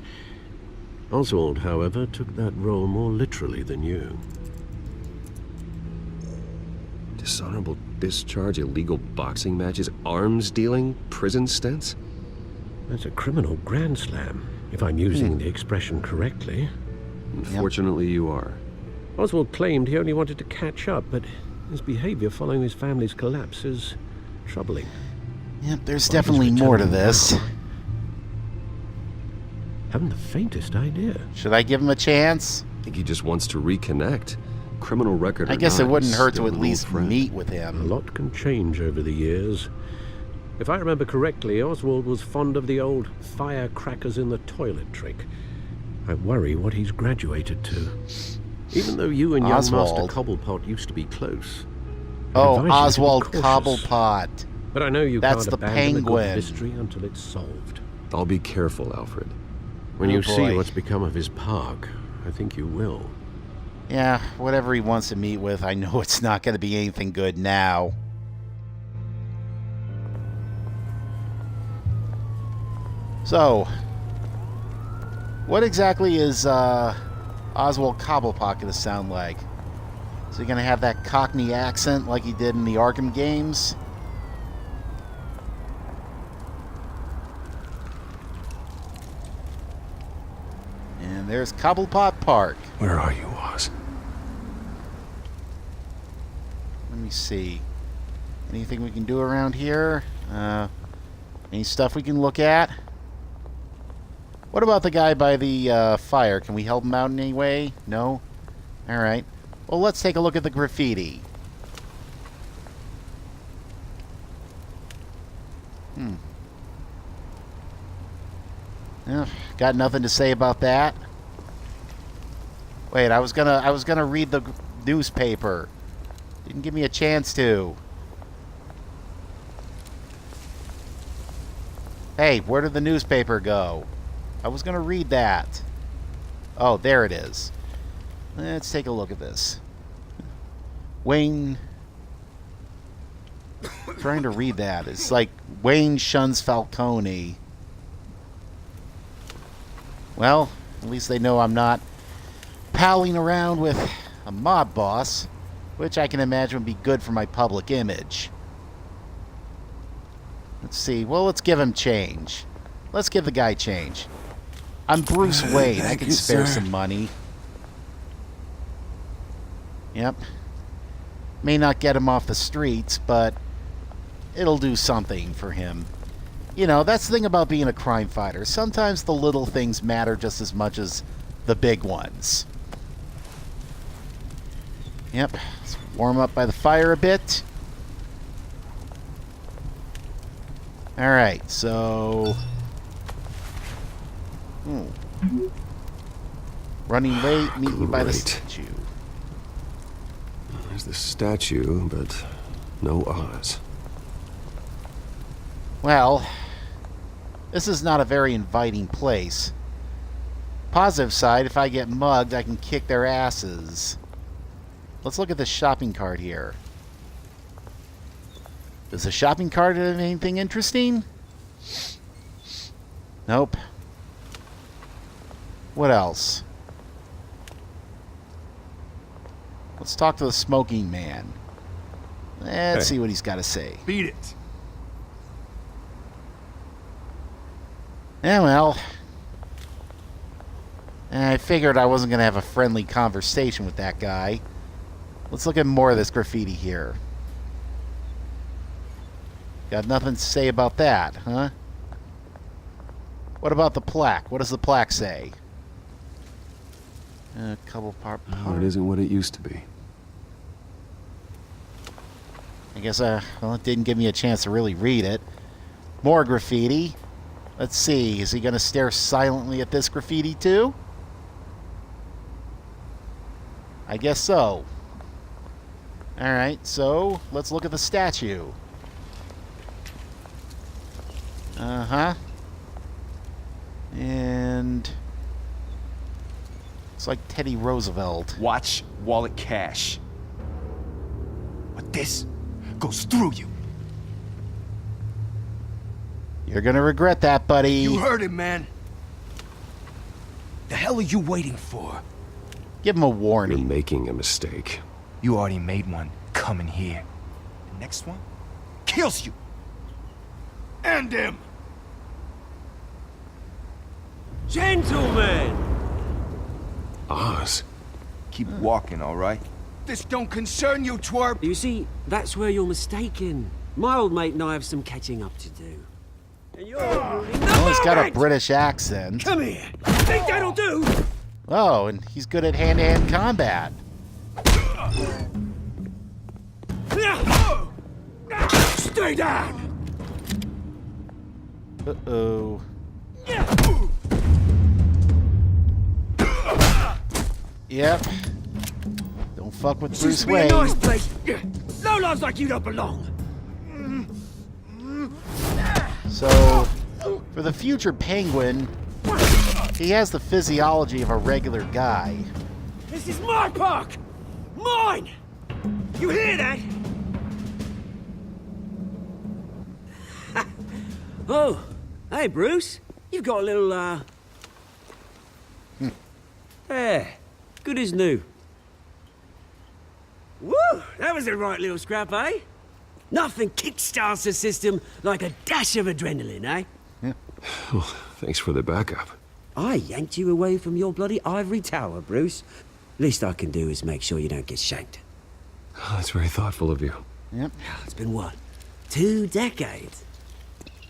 Oswald, however, took that role more literally than you. Dishonorable discharge, illegal boxing matches, arms dealing, prison stints? That's a criminal grand slam, if I'm using the expression correctly. Unfortunately, you are. Oswald claimed he only wanted to catch up, but his behavior following his family's collapse is troubling. Yep, there's definitely more to this. Haven't the faintest idea. Should I give him a chance? I think he just wants to reconnect. Criminal record or I guess not, it wouldn't he's hurt still to at an least old friend. meet with him. A lot can change over the years. If I remember correctly, Oswald was fond of the old firecrackers in the toilet trick. I worry what he's graduated to. Even though you and young Master Cobblepot used to be close. Oh, Oswald Cobblepot. But I know you That's can't the abandon penguin. a good mystery until it's solved. I'll be careful, Alfred. When Oh, you boy. see what's become of his park, I think you will. Yeah, whatever he wants to meet with, I know it's not going to be anything good now. So, what exactly is Oswald Cobblepot going to sound like? Is he going to have that Cockney accent like he did in the Arkham games? And there's Cobblepot Park. Where are you, Oz? Let me see. Anything we can do around here? Any stuff we can look at? What about the guy by the fire? Can we help him out in any way? No? Alright. Well, let's take a look at the graffiti. Got nothing to say about that. Wait, I was gonna read the newspaper. Didn't give me a chance to. Hey, where did the newspaper go? I was gonna read that. Oh, there it is. Let's take a look at this. Wayne... trying to read that. It's like Wayne shuns Falcone. Well, at least they know I'm not palling around with a mob boss, which I can imagine would be good for my public image. Let's see. Well, let's give him change. Let's give the guy change. I'm Bruce Wayne. I can spare some money. Yep. May not get him off the streets, but it'll do something for him. You know, that's the thing about being a crime fighter. Sometimes the little things matter just as much as the big ones. Yep, let's warm up by the fire a bit. Alright, so... Running late, meet you by the statue. There's the statue, but no Oz. Well, this is not a very inviting place. Positive side, if I get mugged, I can kick their asses. Let's look at the shopping cart here. Does the shopping cart have anything interesting? Nope. What else? Let's talk to the smoking man. Let's see what he's got to say. Beat it. Yeah, well. I figured I wasn't going to have a friendly conversation with that guy. Let's look at more of this graffiti here. Got nothing to say about that, huh? What about the plaque? What does the plaque say? A couple part. Oh, it isn't what it used to be. I guess, well, it didn't give me a chance to really read it. More graffiti. Let's see, is he going to stare silently at this graffiti too? I guess so. Alright, so let's look at the statue. Uh-huh. And... it's like Teddy Roosevelt. Watch wallet cash. But this goes through you. You're gonna regret that, buddy. You heard him, man. The hell are you waiting for? Give him a warning. You're making a mistake. You already made one coming here. The next one kills you. And him. Gentlemen! Oz. Keep walking, all right? This don't concern you, twerp. You see, that's where you're mistaken. My old mate and I have some catching up to do. And you're ruling the Well, he's got a moment. British accent. Come here. Think that'll do? Oh, and he's good at hand-to-hand combat. Stay down. Uh-oh. Yep. Don't fuck with Bruce Wayne. Be a nice place. No lives like you don't belong. So, for the future Penguin, he has the physiology of a regular guy. This is my park. Mine. You hear that? Oh, hey, Bruce. You've got a little, There. Good as new. Woo! That was a right little scrap, eh? Nothing kickstarts the system like a dash of adrenaline, eh? Yeah. Well, thanks for the backup. I yanked you away from your bloody ivory tower, Bruce. Least I can do is make sure you don't get shanked. Oh, that's very thoughtful of you. Yep. It's been what? 2 decades?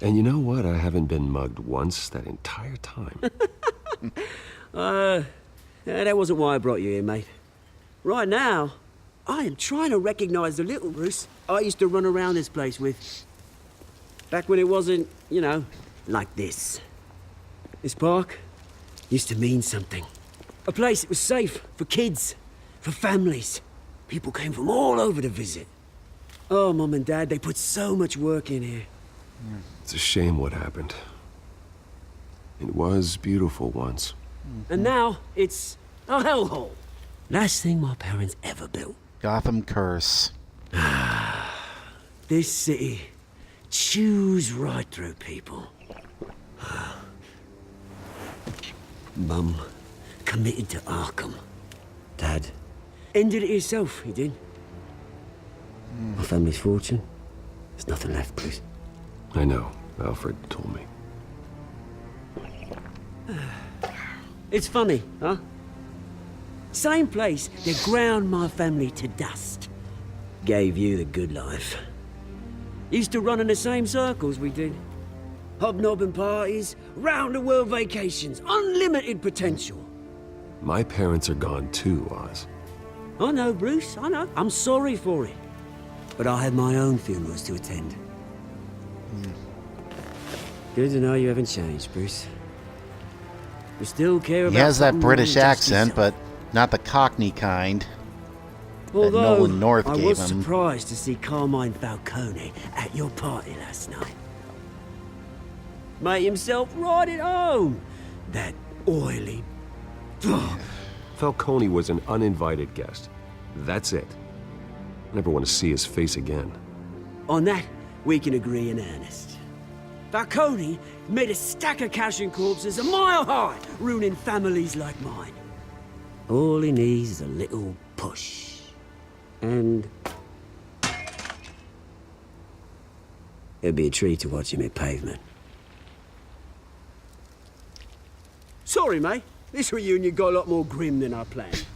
And you know what? I haven't been mugged once that entire time. That wasn't why I brought you here, mate. Right now, I am trying to recognize the little Bruce I used to run around this place with. Back when it wasn't, you know, like this. This park used to mean something. A place that was safe for kids, for families. People came from all over to visit. Oh, Mum and Dad, they put so much work in here. It's a shame what happened. It was beautiful once. And now, it's a hellhole. Last thing my parents ever built. Gotham Curse. This city chews right through people. Mum committed to Arkham. Dad ended it himself, he did. My family's fortune. There's nothing left, Bruce. I know. Alfred told me. It's funny, huh? Same place that ground my family to dust. Gave you the good life. Used to run in the same circles we did. Hobnobbing parties, round-the-world vacations, unlimited potential. My parents are gone too, Oz. I know, Bruce, I know. I'm sorry for it. But I have my own funerals to attend. Good to know you haven't changed, Bruce. You still care about... He has that something British more than just accent, yourself. but not the Cockney kind that Although, Nolan North I gave was him. surprised to see Carmine Falcone at your party last night. Made himself right at home. That oily... Falcone was an uninvited guest. That's it. I never want to see his face again. On that, we can agree in earnest. Falcone made a stack of cash and corpses a mile high, ruining families like mine. All he needs is a little push. And... it'd be a treat to watch him hit pavement. Sorry, mate. This reunion got a lot more grim than I planned.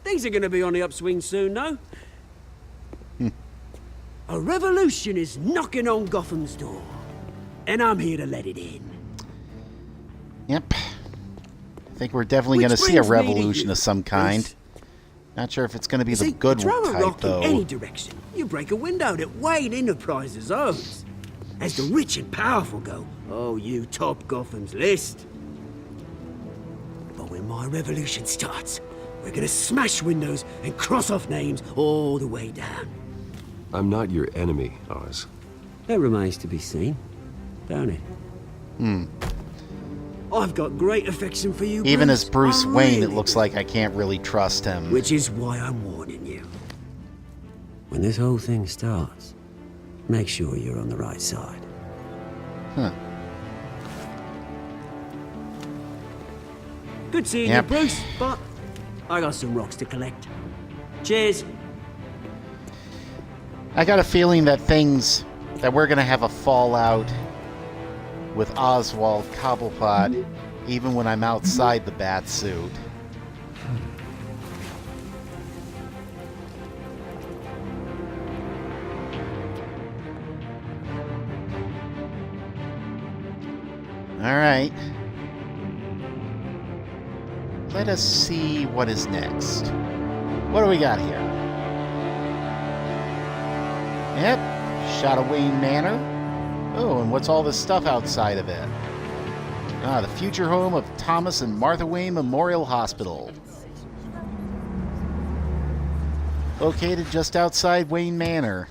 Things are gonna be on the upswing soon, no? A revolution is knocking on Gotham's door. And I'm here to let it in. Yep. I think we're definitely going to see a revolution of some kind. Not sure if it's going to be the good throw a type, rock though. in any direction, you break a window that Wayne Enterprises owns. As the rich and powerful go, oh, you top Gotham's list. But when my revolution starts, we're gonna smash windows and cross off names all the way down. I'm not your enemy, Oz. That remains to be seen, don't it? I've got great affection for you, Even Bruce. as Bruce I Wayne, it really looks do. like I can't really trust him. Which is why I'm warning you. When this whole thing starts, make sure you're on the right side. Huh. Good seeing Yep. you, Bruce, but I got some rocks to collect. Cheers. I got a feeling that we're going to have a fallout with Oswald Cobblepot even when I'm outside the bat suit. All right. Let us see what is next. What do we got here? Yep, shot of Wayne Manor. Oh, and what's all this stuff outside of it? Ah, the future home of Thomas and Martha Wayne Memorial Hospital. Located just outside Wayne Manor.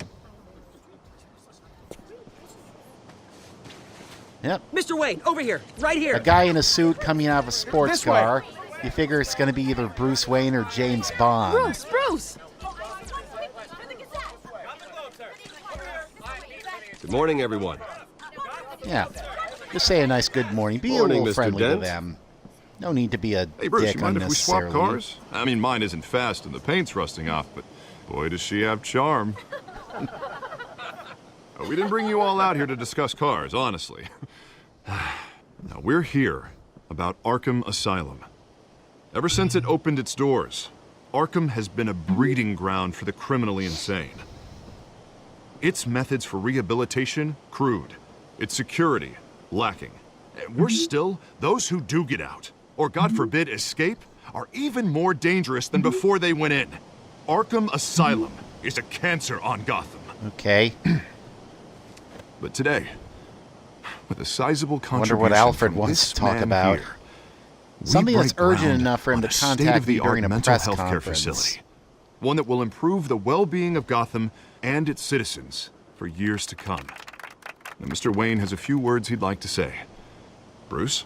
Yep. Mr. Wayne, over here, right here. A guy in a suit coming out of a sports This way. car. You figure it's going to be either Bruce Wayne or James Bond. Bruce! Good morning, everyone. Yeah. Just say a nice good morning. Be Morning, a little Mr. friendly to Dent. them. No need to be a Hey, Bruce, dick you mind if we swap unnecessarily. cars? I mean, mine isn't fast and the paint's rusting off, but boy, does she have charm. We didn't bring you all out here to discuss cars, honestly. Now, we're here about Arkham Asylum. Ever since it opened its doors, Arkham has been a breeding ground for the criminally insane. Its methods for rehabilitation, crude. Its security, lacking. Worse still, those who do get out, or God forbid escape, are even more dangerous than before they went in. Arkham Asylum is a cancer on Gotham. Okay. But today, with a sizable Wonder contribution what Alfred from wants this to talk man about. here, we Something that's break urgent ground enough for him on to a contact me state-of-the-art during a mental press health care conference. facility. One that will improve the well-being of Gotham and its citizens for years to come. Now, Mr. Wayne has a few words he'd like to say. Bruce?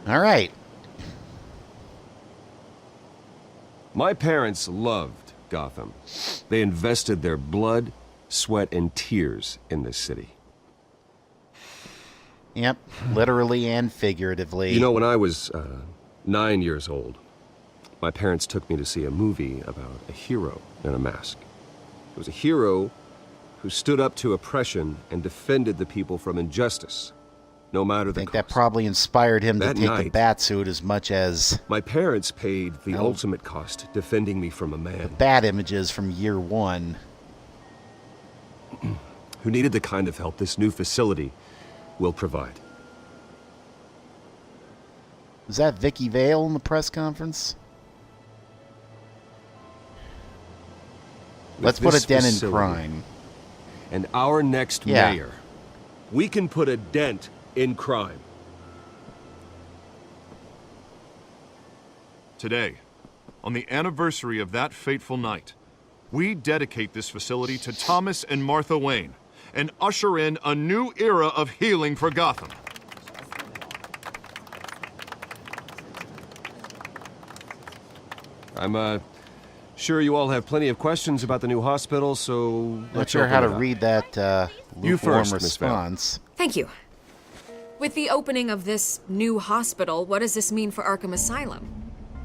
All right. My parents loved Gotham. They invested their blood, sweat, and tears in this city. Yep. Literally and figuratively. You know, when I was 9 years old, my parents took me to see a movie about a hero in a mask. It was a hero who stood up to oppression and defended the people from injustice, no matter the I think that probably inspired him That to take the night, bat suit as much as my parents paid the ultimate cost defending me from a man. bad images from year one. who needed the kind of help this new facility will provide. Was that Vicky Vale in the press conference? Let's put a dent in crime. And our next mayor, we can put a dent in crime. Today, on the anniversary of that fateful night, we dedicate this facility to Thomas and Martha Wayne and usher in a new era of healing for Gotham. I'm sure you all have plenty of questions about the new hospital, so Not sure how to read that lukewarm response. Thank you. With the opening of this new hospital, what does this mean for Arkham Asylum?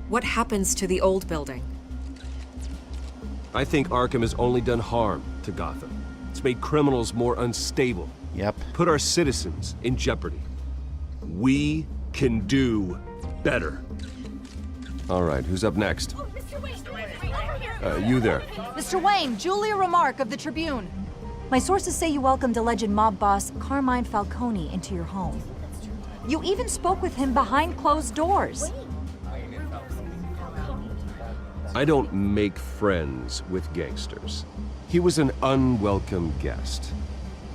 What happens to the old building? I think Arkham has only done harm to Gotham. It's made criminals more unstable. Yep. Put our citizens in jeopardy. We can do better. All right, who's up next? You there. Mr. Wayne, Julia Remark of the Tribune. My sources say you welcomed alleged mob boss Carmine Falcone into your home. You even spoke with him behind closed doors. I don't make friends with gangsters. He was an unwelcome guest.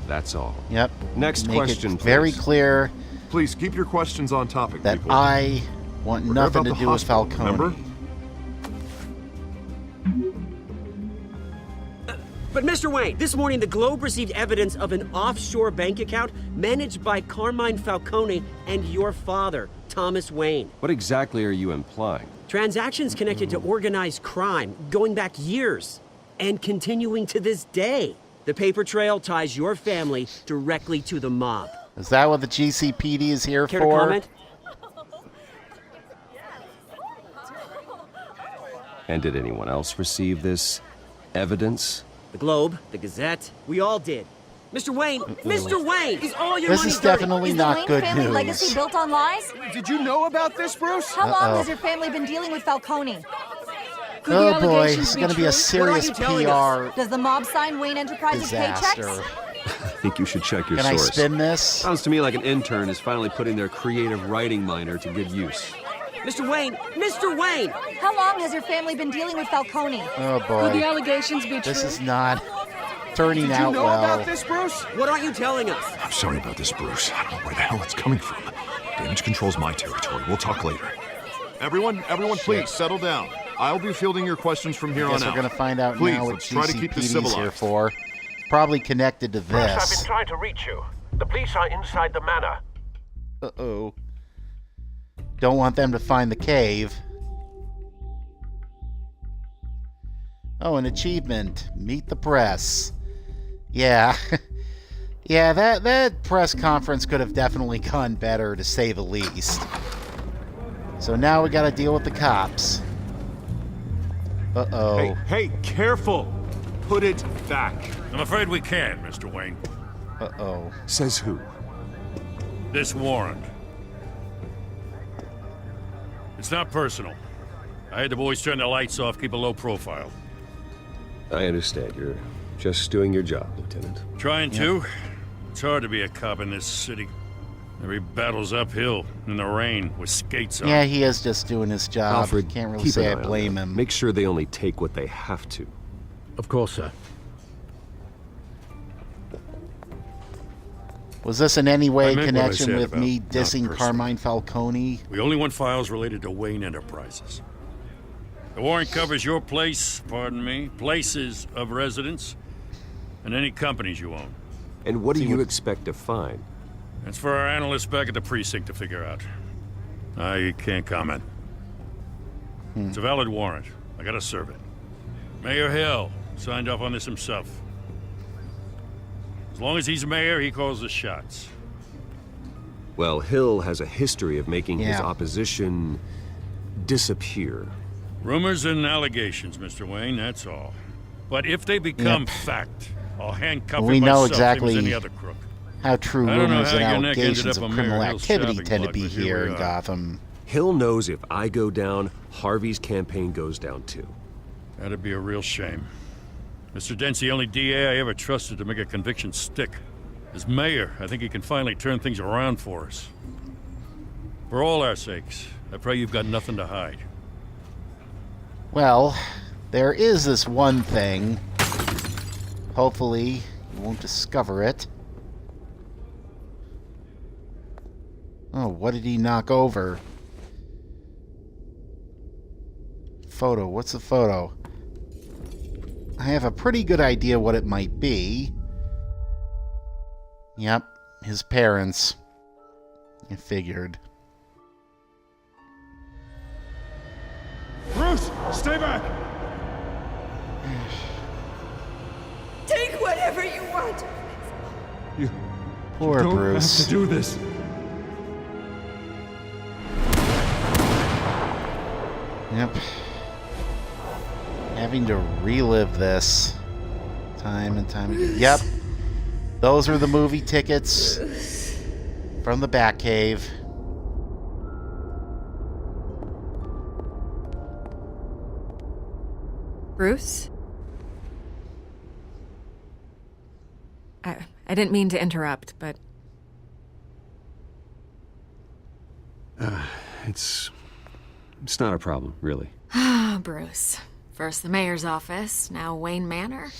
That's all. Yep. Next Make question, it very please. clear. Please keep your questions on topic, that people. I want We're nothing to about the do with hospital, Falcone. remember? But Mr. Wayne, this morning the Globe received evidence of an offshore bank account managed by Carmine Falcone and your father, Thomas Wayne. What exactly are you implying? Transactions connected to organized crime going back years and continuing to this day. The paper trail ties your family directly to the mob. Is that what the GCPD is here Care for? to comment? And did anyone else receive this evidence? The Globe, the Gazette, we all did. Mr. Wayne, Mr. Wayne, is all your This money is dirty? definitely Is not the Wayne good family news. legacy built on lies? Did you know about this, Bruce? How long has your family been dealing with Falcone? Could the Oh boy, allegations it's be going to be a true? What are serious you telling us? PR Does the mob sign Wayne Enterprises disaster. paychecks? I think you should check your Can I source. spin this? Sounds to me like an intern is finally putting their creative writing minor to good use. Mr. Wayne, Mr. Wayne! How long has your family been dealing with Falcone? Oh Could the boy, allegations be this true? is not turning Did out you know well. about this, Bruce? What aren't you telling us? I'm sorry about this, Bruce. I don't know where the hell it's coming from. Damage control's my territory. We'll talk later. Everyone, please settle down. I'll be fielding your questions from here I guess on we're out. going to find out Please, now what let's try to keep this GCPD is here civilized. for. Probably connected to Bruce, I've this. been trying to reach you. The police are inside the manor. Uh-oh. Don't want them to find the cave. Oh, an achievement. Meet the press. Yeah. Yeah, that press conference could have definitely gone better, to say the least. So now we gotta deal with the cops. Uh-oh. Hey, careful! Put it back. I'm afraid we can't, Mr. Wayne. Uh-oh. Says who? This warrant. It's not personal. I had the boys turn the lights off, keep a low profile. I understand. You're just doing your job, Lieutenant. Trying to. It's hard to be a cop in this city. Every battle's uphill, in the rain, with skates on. Yeah, he is just doing his job. Alfred, Can't really keep say an I eye on blame them. him. Make sure they only take what they have to. Of course, sir. Was this in any I way meant what I connection said with about me not dissing personal. Carmine Falcone? We only want files related to Wayne Enterprises. The warrant covers your place, pardon me, places of residence, and any companies you own. And what do you expect to find? That's for our analysts back at the precinct to figure out. I can't comment. It's a valid warrant. I gotta serve it. Mayor Hill signed off on this himself. As long as he's mayor, he calls the shots. Well, Hill has a history of making his Yeah. opposition disappear. Rumors and allegations, Mr. Wayne, that's all. But if they become Yep. fact, I'll handcuff We him know myself, same exactly as any other crook. how true I don't know rumors how and your neck ended allegations up of on criminal Mayor Hill's activity shopping tend to block, be but here here we in are. Gotham. Hill knows if I go down, Harvey's campaign goes down too. That'd be a real shame. Mr. Dent's the only DA I ever trusted to make a conviction stick. As mayor, I think he can finally turn things around for us. For all our sakes, I pray you've got nothing to hide. Well, there is this one thing. Hopefully, you won't discover it. Oh, what did he knock over? Photo. What's the photo? I have a pretty good idea what it might be. Yep, his parents. I figured. Bruce, stay back! Take whatever you want. You Poor don't Bruce. have to do this. Yep. Having to relive this time and time again. Yep. Those were the movie tickets from the Batcave. Bruce? I didn't mean to interrupt, but... It's not a problem, really. Ah, Bruce. First the mayor's office, now Wayne Manor.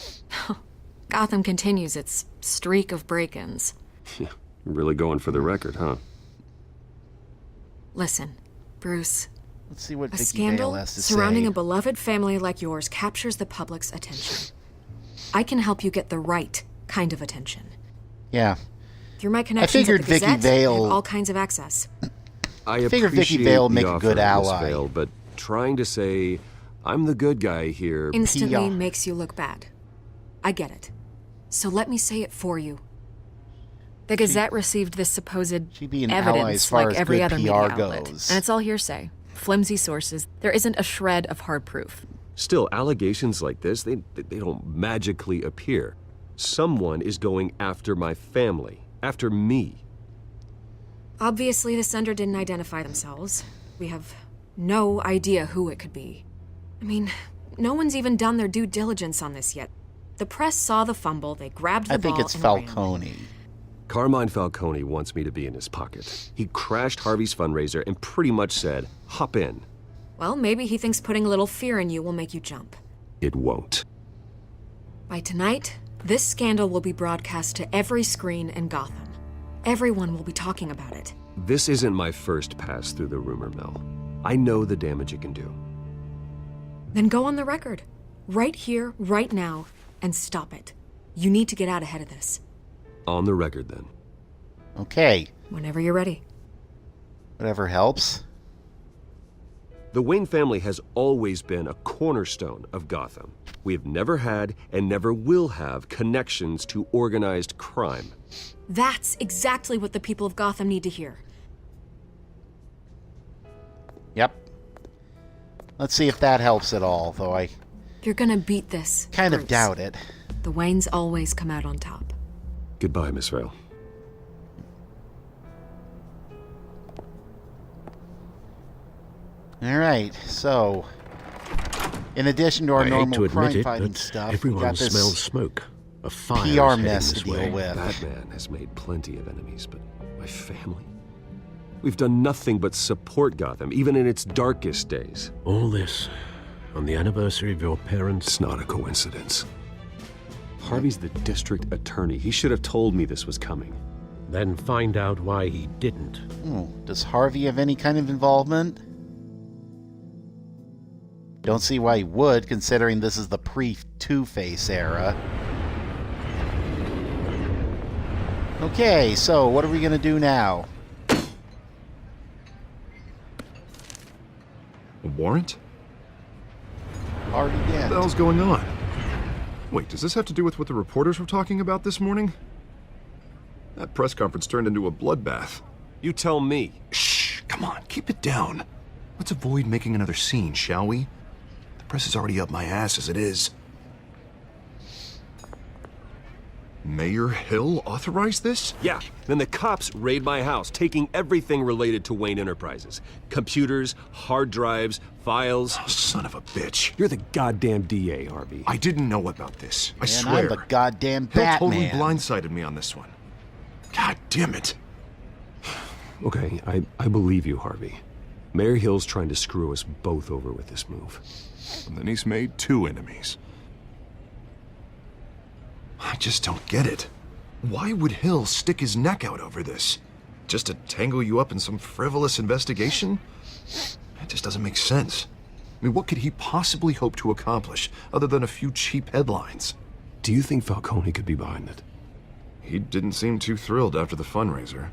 Gotham continues its streak of break-ins. Yeah, really going for the record, huh? Listen, Bruce. Let's see what A Vicky scandal Vale has to surrounding say. a beloved family like yours captures the public's attention. I can help you get the right kind of attention. Yeah. Through my connections figured at the Vicky Gazette, Vale- I have all kinds of access. I figured Vicky appreciate Vale would the make a offer, good Miss ally. Vale, but trying to say I'm the good guy here Instantly makes you look bad. I get it. So let me say it for you. The Gazette received this supposed be an ally as evidence far like as every good other PR media outlet. goes. And it's all hearsay. Flimsy sources. There isn't a shred of hard proof. Still, allegations like this, they don't magically appear. Someone is going after my family, after me. Obviously, the sender didn't identify themselves. We have no idea who it could be. I mean, no one's even done their due diligence on this yet. The press saw the fumble, they grabbed the I ball think it's and ran. Falcone. Carmine Falcone wants me to be in his pocket. He crashed Harvey's fundraiser and pretty much said, hop in. Well, maybe he thinks putting a little fear in you will make you jump. It won't. By tonight, this scandal will be broadcast to every screen in Gotham. Everyone will be talking about it. This isn't my first pass through the rumor mill. I know the damage it can do. Then go on the record. Right here, right now, and stop it. You need to get out ahead of this. On the record, then. Okay. Whenever you're ready. Whatever helps. The Wayne family has always been a cornerstone of Gotham. We have never had and never will have connections to organized crime. That's exactly what the people of Gotham need to hear. Yep. Let's see if that helps at all, though I You're gonna beat this. kind of Bruce. doubt it. The Waynes always come out on top. Goodbye, Miss Vale. All right, so in addition to our I hate normal to admit crime it, fighting but stuff, we everyone got this smells smoke. A fire is PR heading mess to this deal way. with. Batman has made plenty of enemies, but my family? We've done nothing but support Gotham, even in its darkest days. All this on the anniversary of your parents'... It's not a coincidence. Harvey's the district attorney. He should have told me this was coming. Then find out why he didn't. Oh, does Harvey have any kind of involvement? Don't see why he would, considering this is the pre-Two-Face era. Okay, so what are we gonna do now? A warrant? Already What did. the hell's going on? Wait, does this have to do with what the reporters were talking about this morning? That press conference turned into a bloodbath. You tell me. Shh, come on, keep it down. Let's avoid making another scene, shall we? The press is already up my ass as it is. Mayor Hill authorized this? Yeah, then the cops raid my house, taking everything related to Wayne Enterprises. Computers, hard drives, files. Oh, son of a bitch. You're the goddamn DA, Harvey. I didn't know about this. I And swear. I'm the goddamn Hill Batman. totally blindsided me on this one. God damn it. Okay, I believe you, Harvey. Mayor Hill's trying to screw us both over with this move. And then he's made 2 enemies. I just don't get it. Why would Hill stick his neck out over this? Just to tangle you up in some frivolous investigation? It just doesn't make sense. I mean, what could he possibly hope to accomplish other than a few cheap headlines? Do you think Falcone could be behind it? He didn't seem too thrilled after the fundraiser.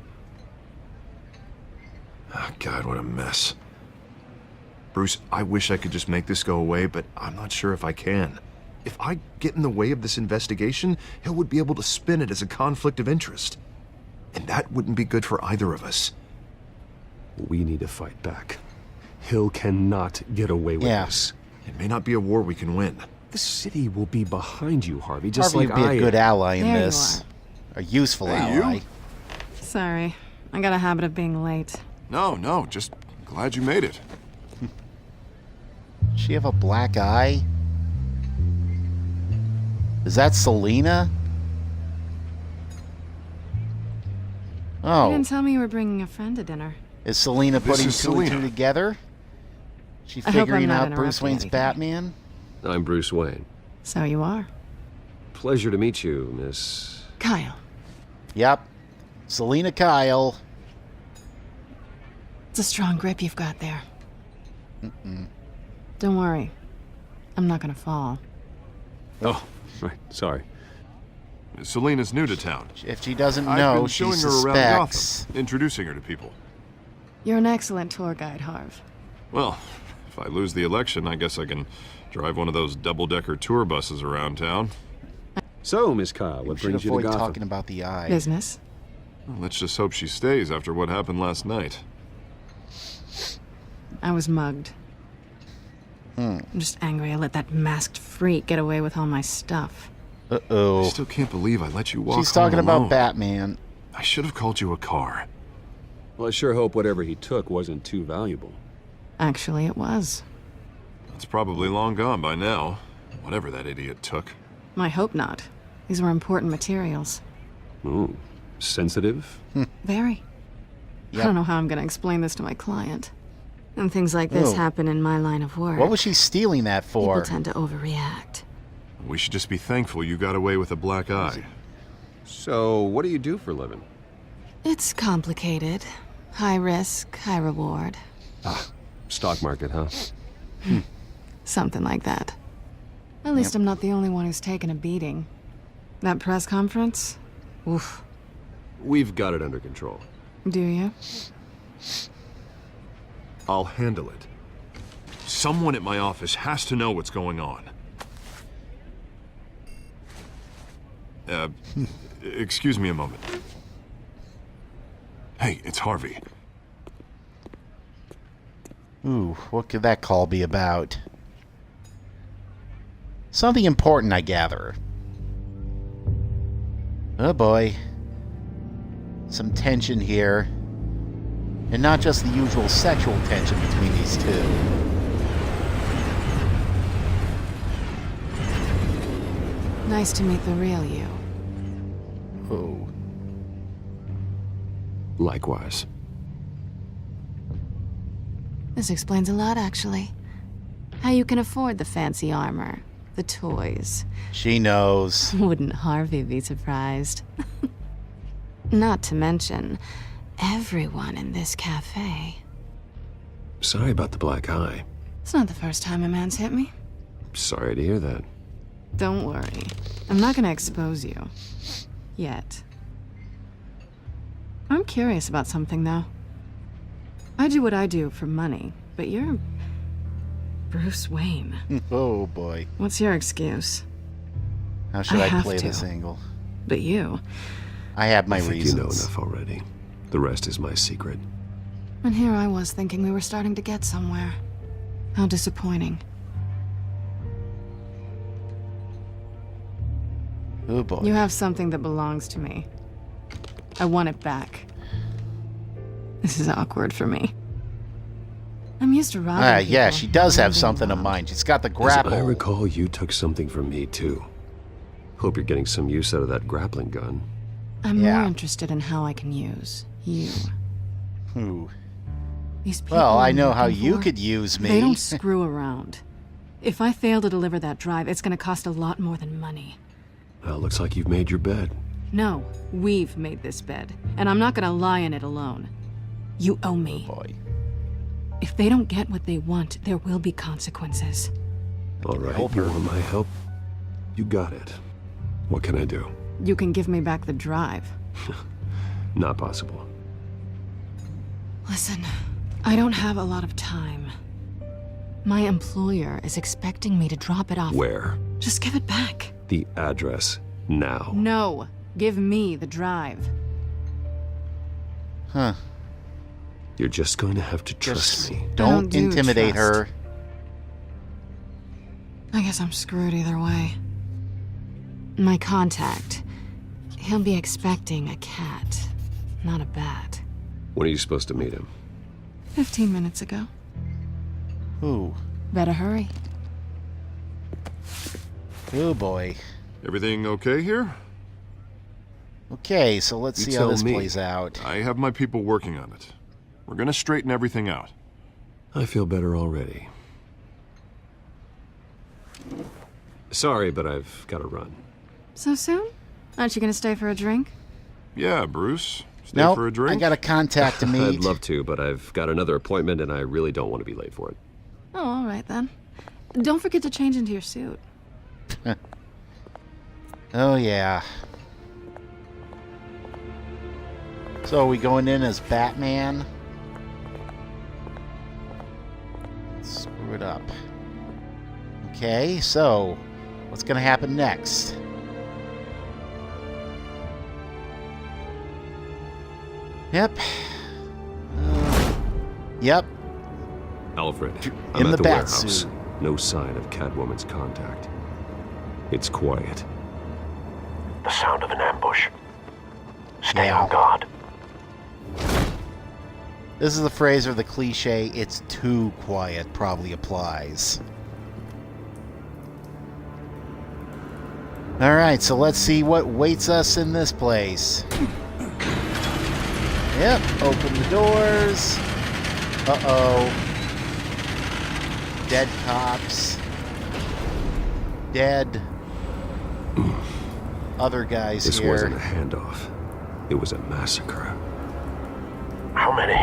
Oh, God, what a mess. Bruce, I wish I could just make this go away, but I'm not sure if I can. If I get in the way of this investigation, Hill would be able to spin it as a conflict of interest. And that wouldn't be good for either of us. We need to fight back. Hill cannot get away with this. It may not be a war we can win. The city will be behind you, Harvey, just Harvey like would I be a good am. ally in There you this. A useful Hey, ally. you? Sorry. I got a habit of being late. No, just glad you made it. Does she have a black eye? Is that Selena? You Oh, didn't tell me you were bringing a friend to dinner. is Selena This putting is 2 and 2 Selena. together? She I hope I'm figuring not out Bruce interrupting Wayne's anything. Batman? I'm Bruce Wayne. So you are. Pleasure to meet you, Miss... Kyle. Yep. Selena Kyle. It's a strong grip you've got there. Don't worry. I'm not gonna fall. Oh, right, sorry. Selena's new to town. If she doesn't I've know, been she showing her around suspects. Gotham, introducing her to people. You're an excellent tour guide, Harv. Well, if I lose the election, I guess I can drive one of those double-decker tour buses around town. So, Miss Kyle, what We should brings you to avoid Gotham? talking about the eye. Business. Well, let's just hope she stays after what happened last night. I was mugged. I'm just angry I let that masked freak get away with all my stuff. Uh-oh. I still can't believe I let you walk She's talking home about alone. Batman. I should have called you a car. Well, I sure hope whatever he took wasn't too valuable. Actually, it was. It's probably long gone by now. Whatever that idiot took. I hope not. These were important materials. Ooh, sensitive? Very. Yep. I don't know how I'm gonna explain this to my client. And things like this Ooh. happen in my line of work. What was she stealing that for? People tend to overreact. We should just be thankful you got away with a black eye. So, what do you do for a living? It's complicated. High risk, high reward. Ah, stock market, huh? Something like that. At least I'm not the only one who's taken a beating. That press conference? Oof. We've got it under control. Do you? I'll handle it. Someone at my office has to know what's going on. Excuse me a moment. Hey, it's Harvey. Ooh, what could that call be about? Something important, I gather. Oh boy. Some tension here. And not just the usual sexual tension between these two. Nice to meet the real you. Oh. Likewise. This explains a lot, actually. How you can afford the fancy armor, the toys. She knows. Wouldn't Harvey be surprised? Not to mention, everyone in this cafe. Sorry about the black eye. It's not the first time a man's hit me. Sorry to hear that. Don't worry. I'm not gonna expose you. Yet. I'm curious about something, though. I do what I do for money, but you're... Bruce Wayne. Oh boy. What's your excuse? How should I have play to. this angle? But you... I have my I think reasons. you know enough already. The rest is my secret. And here I was thinking we were starting to get somewhere. How disappointing. Oh boy. You have something that belongs to me. I want it back. This is awkward for me. I'm used to robbing yeah, people, she does have being something in robbed. mind. She's got the As grapple. I recall, you took something from me, too. Hope you're getting some use out of that grappling gun. I'm more interested in how I can use you. Who? These people Well, I I'm know how looking you for, could use me. They don't screw around. If I fail to deliver that drive, it's going to cost a lot more than money. Well, looks like you've made your bed. No, we've made this bed, and I'm not going to lie in it alone. You owe me. Boy. If they don't get what they want, there will be consequences. All right, you want my help? You got it. What can I do? You can give me back the drive. Not possible. Listen, I don't have a lot of time. My employer is expecting me to drop it off. Where? Just give it back. The address, now. No, give me the drive. Huh. You're just going to have to trust me. Don't intimidate her. I guess I'm screwed either way. My contact. He'll be expecting a cat, not a bat. When are you supposed to meet him? 15 minutes ago. Who? Better hurry. Oh boy. Everything okay here? Okay, so let's You see how tell this me. plays out. I have my people working on it. We're gonna straighten everything out. I feel better already. Sorry, but I've got to run. So soon? Aren't you gonna stay for a drink? Yeah, Bruce. Stay Nope, for a drink? I got a contact to meet. I'd love to, but I've got another appointment and I really don't want to be late for it. Oh, all right then. Don't forget to change into your suit. Oh yeah. So are we going in as Batman? Screw it up. Okay, so what's gonna happen next? Yep. Yep. Alfred, In I'm the at the bat warehouse. suit. No sign of Catwoman's contact. It's quiet. The sound of an ambush. Stay on guard. This is the phrase or the cliche, it's too quiet, probably applies. Alright, so let's see what waits us in this place. Yep, open the doors. Uh-oh. Dead cops. Dead. Other guys This here. wasn't a handoff. It was a massacre. How many?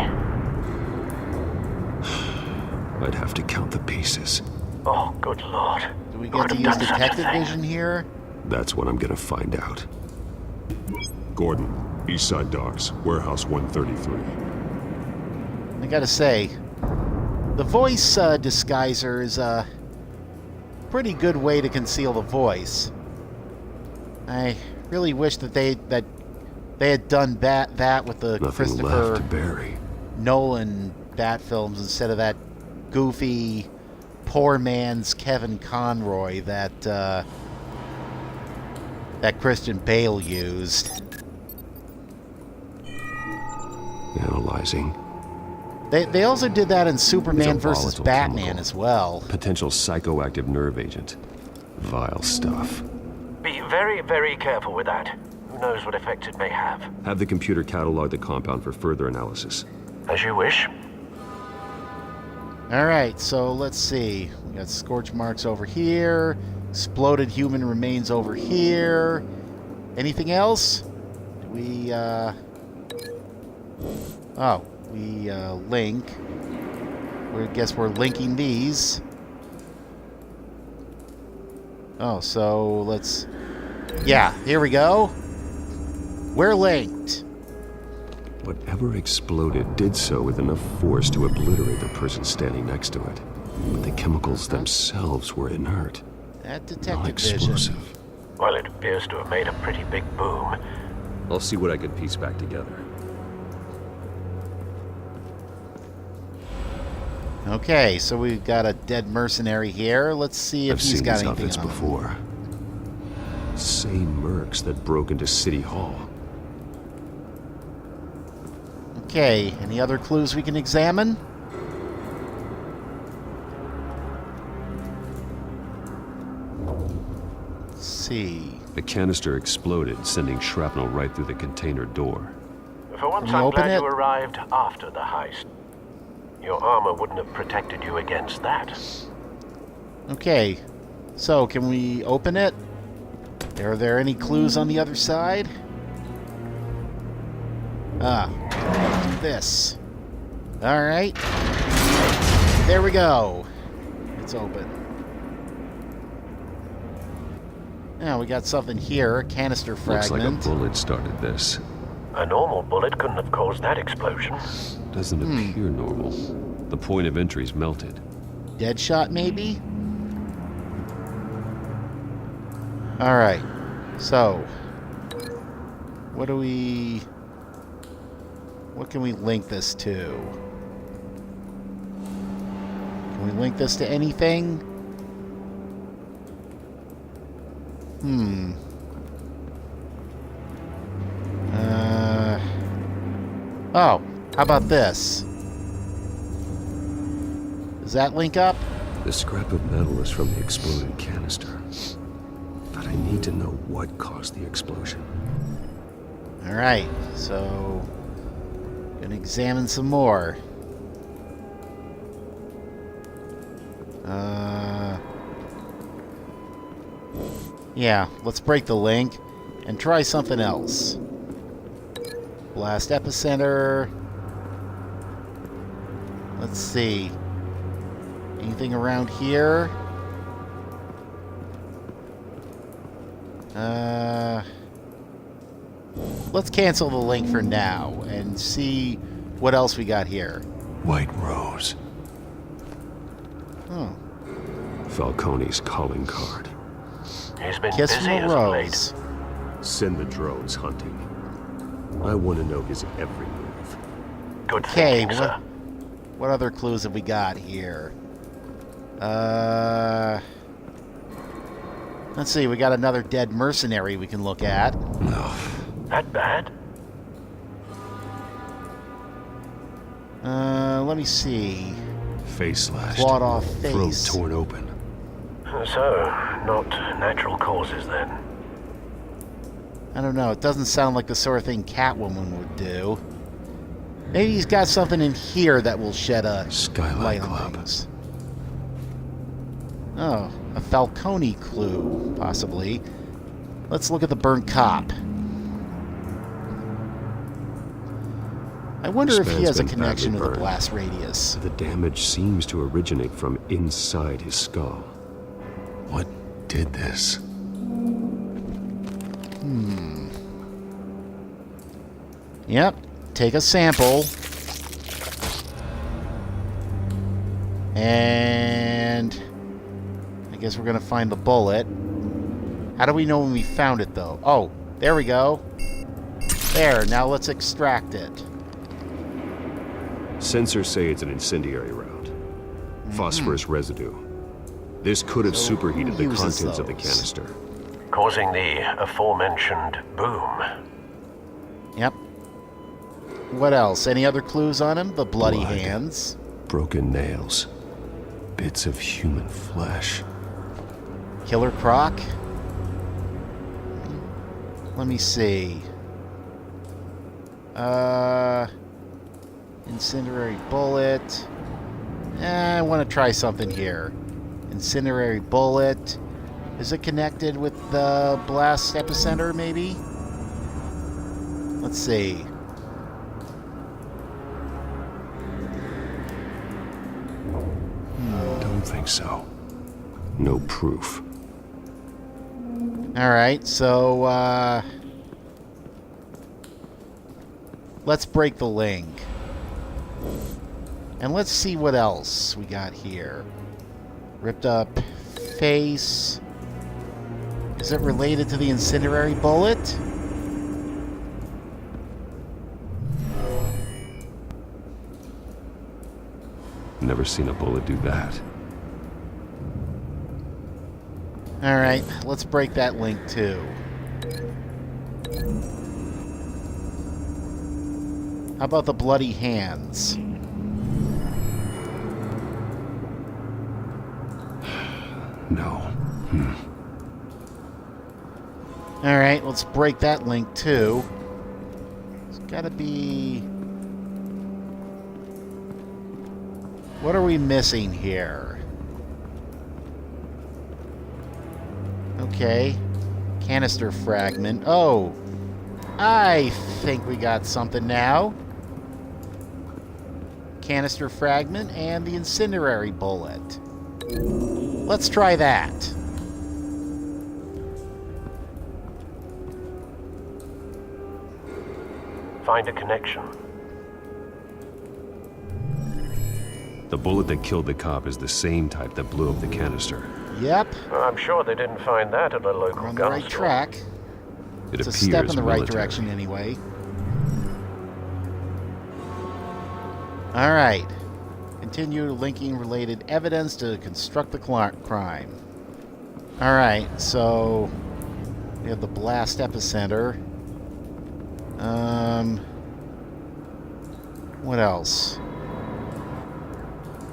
I'd have to count the pieces. Oh, good lord. Do we get to use detective vision here? That's what I'm gonna find out. Gordon, Eastside Docks, Warehouse 133. I gotta say, the voice disguiser is a pretty good way to conceal the voice. I really wish that they had done that with the Nothing left Christopher to bury. Nolan Bat films instead of that goofy, poor man's Kevin Conroy that Christian Bale used. Analyzing. They also did that in It's Superman a versus volatile Batman chemical. as well. Potential psychoactive nerve agent. Vile stuff. Be very, very careful with that. Who knows what effect it may have. Have the computer catalog the compound for further analysis. As you wish. Alright, so let's see. We got scorch marks over here. Exploded human remains over here. Anything else? Do we, Oh, we, link. I guess we're linking these. Oh, so let's... Yeah, here we go. We're linked. Whatever exploded did so with enough force to obliterate the person standing next to it. But the chemicals themselves were inert. That detective Non-explosive. vision. Well, it appears to have made a pretty big boom. I'll see what I can piece back together. Okay, so we've got a dead mercenary here. Let's see if I've he's seen got these anything outfits on him. before. same mercs that broke into City Hall. Okay, any other clues we can examine? Let's see. The canister exploded, sending shrapnel right through the container door. For once, Can we I'm open glad it? you arrived after the heist. Your armor wouldn't have protected you against that. Okay, so can we open it? Are there any clues on the other side? Ah, this. Alright. There we go. It's open. Now we got something here, a canister Looks fragment. like a bullet started this. A normal bullet couldn't have caused that explosion. Doesn't appear normal. The point of entry's melted. Deadshot, maybe? Alright. So, what can we link this to? Can we link this to anything? Oh, how about this? Does that link up? The scrap of metal is from the exploded canister. But I need to know what caused the explosion. Alright, so gonna examine some more. Yeah, let's break the link and try something else. Blast epicenter. Let's see. Anything around here? Let's cancel the link for now and see what else we got here. White Rose. Oh. Falcone's calling card. He's been Kiss busy from a as of rose. late. Send the drones hunting. I want to know his every move. Good Okay, thinking, sir. what other clues have we got here? Let's see, we got another dead mercenary we can look at. That bad? Let me see. Face slashed. Clawed off Throat face. torn open. So, not natural causes then. I don't know, it doesn't sound like the sort of thing Catwoman would do. Maybe he's got something in here that will shed a Skylight light on Club. things. Oh, a Falcone clue, possibly. Let's look at the burnt cop. I wonder if he man's has a been connection badly to the burned. blast radius. The damage seems to originate from inside his skull. What did this? Yep, take a sample. And I guess we're gonna find the bullet. How do we know when we found it, though? Oh, there we go. There, now let's extract it. Sensors say it's an incendiary round. Phosphorus residue. This could have superheated the uses contents of the those? canister. Causing the aforementioned boom. Yep. What else? Any other clues on him? The bloody Blood. hands. Broken nails. Bits of human flesh. Killer Croc. Let me see. Incendiary bullet. I want to try something here. Incendiary bullet. Is it connected with the blast epicenter, maybe? Let's see. Don't think so. No proof. Alright, so, let's break the link. And let's see what else we got here. Ripped up face. Is it related to the incendiary bullet? Never seen a bullet do that. Alright, let's break that link too. How about the bloody hands? No. Alright, let's break that link too. It's gotta be... What are we missing here? Okay. Canister fragment. Oh! I think we got something now. Canister fragment and the incendiary bullet. Let's try that. Find a connection. The bullet that killed the cop is the same type that blew up the canister. Yep. I'm sure they didn't find that at a local We're on the gun right store. track. It's a step in the right direction anyway. Alright. Continue linking related evidence to construct the crime. Alright, so we have the blast epicenter. What else?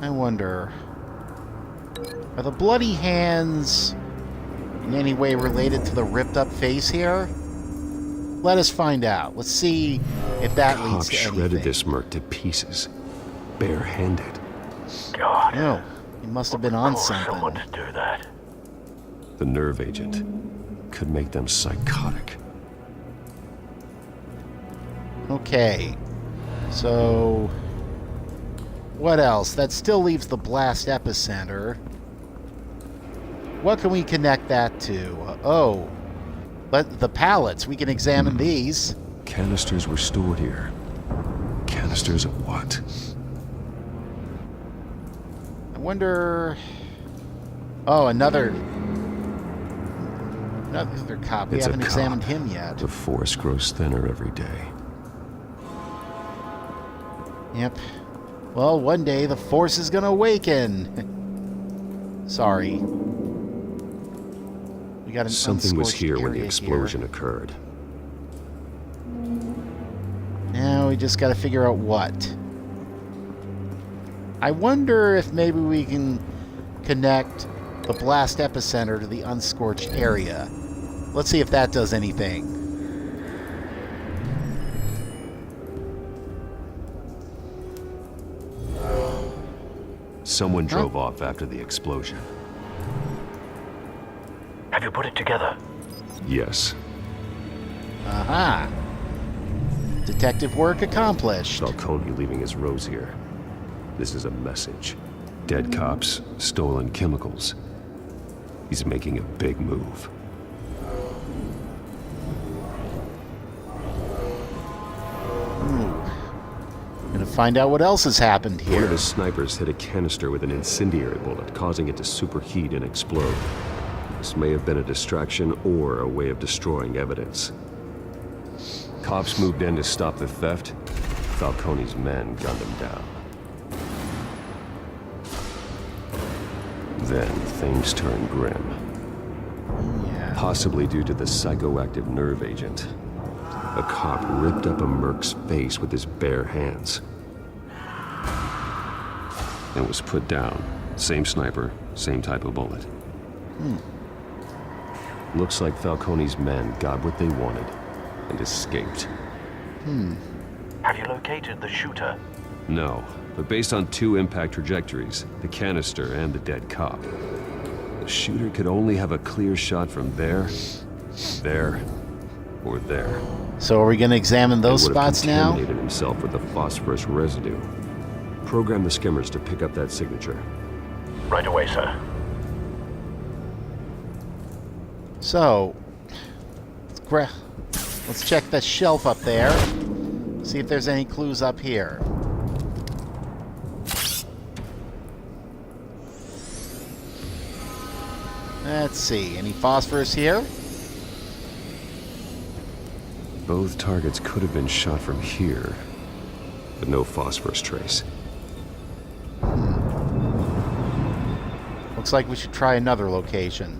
I wonder... Are the bloody hands in any way related to the ripped up face here? Let us find out. Let's see if that leads to anything. Shredded this merc to pieces, barehanded. God. No, he must have been on something. Someone to do that. The nerve agent could make them psychotic. Okay, so what else? That still leaves the blast epicenter. What can we connect that to? Oh, but the pallets. We can examine these. Canisters were stored here. Canisters of what? I wonder... Oh, another cop. We It's haven't a examined cop. him yet. The force grows thinner every day. Yep. Well, one day the force is gonna awaken. Sorry. We got an Something was unscorched here when the area explosion here. occurred. Now we just gotta figure out what. I wonder if maybe we can connect the blast epicenter to the unscorched area. Let's see if that does anything. Someone drove off after the explosion. Have you put it together? Yes. Aha! Detective work accomplished. Falcone leaving his rose here. This is a message. Dead cops, stolen chemicals. He's making a big move. Gonna find out what else has happened One of here. his snipers hit a canister with an incendiary bullet, causing it to superheat and explode. This may have been a distraction or a way of destroying evidence. Cops moved in to stop the theft. Falcone's men gunned him down. Then things turned grim. Possibly due to the psychoactive nerve agent. A cop ripped up a merc's face with his bare hands. And was put down. Same sniper, same type of bullet. Looks like Falcone's men got what they wanted and escaped. Have you located the shooter? No, but based on two impact trajectories, the canister and the dead cop, the shooter could only have a clear shot from there, or there. So are we gonna examine those He would have spots now? contaminated himself with the phosphorus residue. Program the skimmers to pick up that signature. Right away, sir. So, let's check the shelf up there. See if there's any clues up here. Let's see, any phosphorus here? Both targets could have been shot from here, but no phosphorus trace. Looks like we should try another location.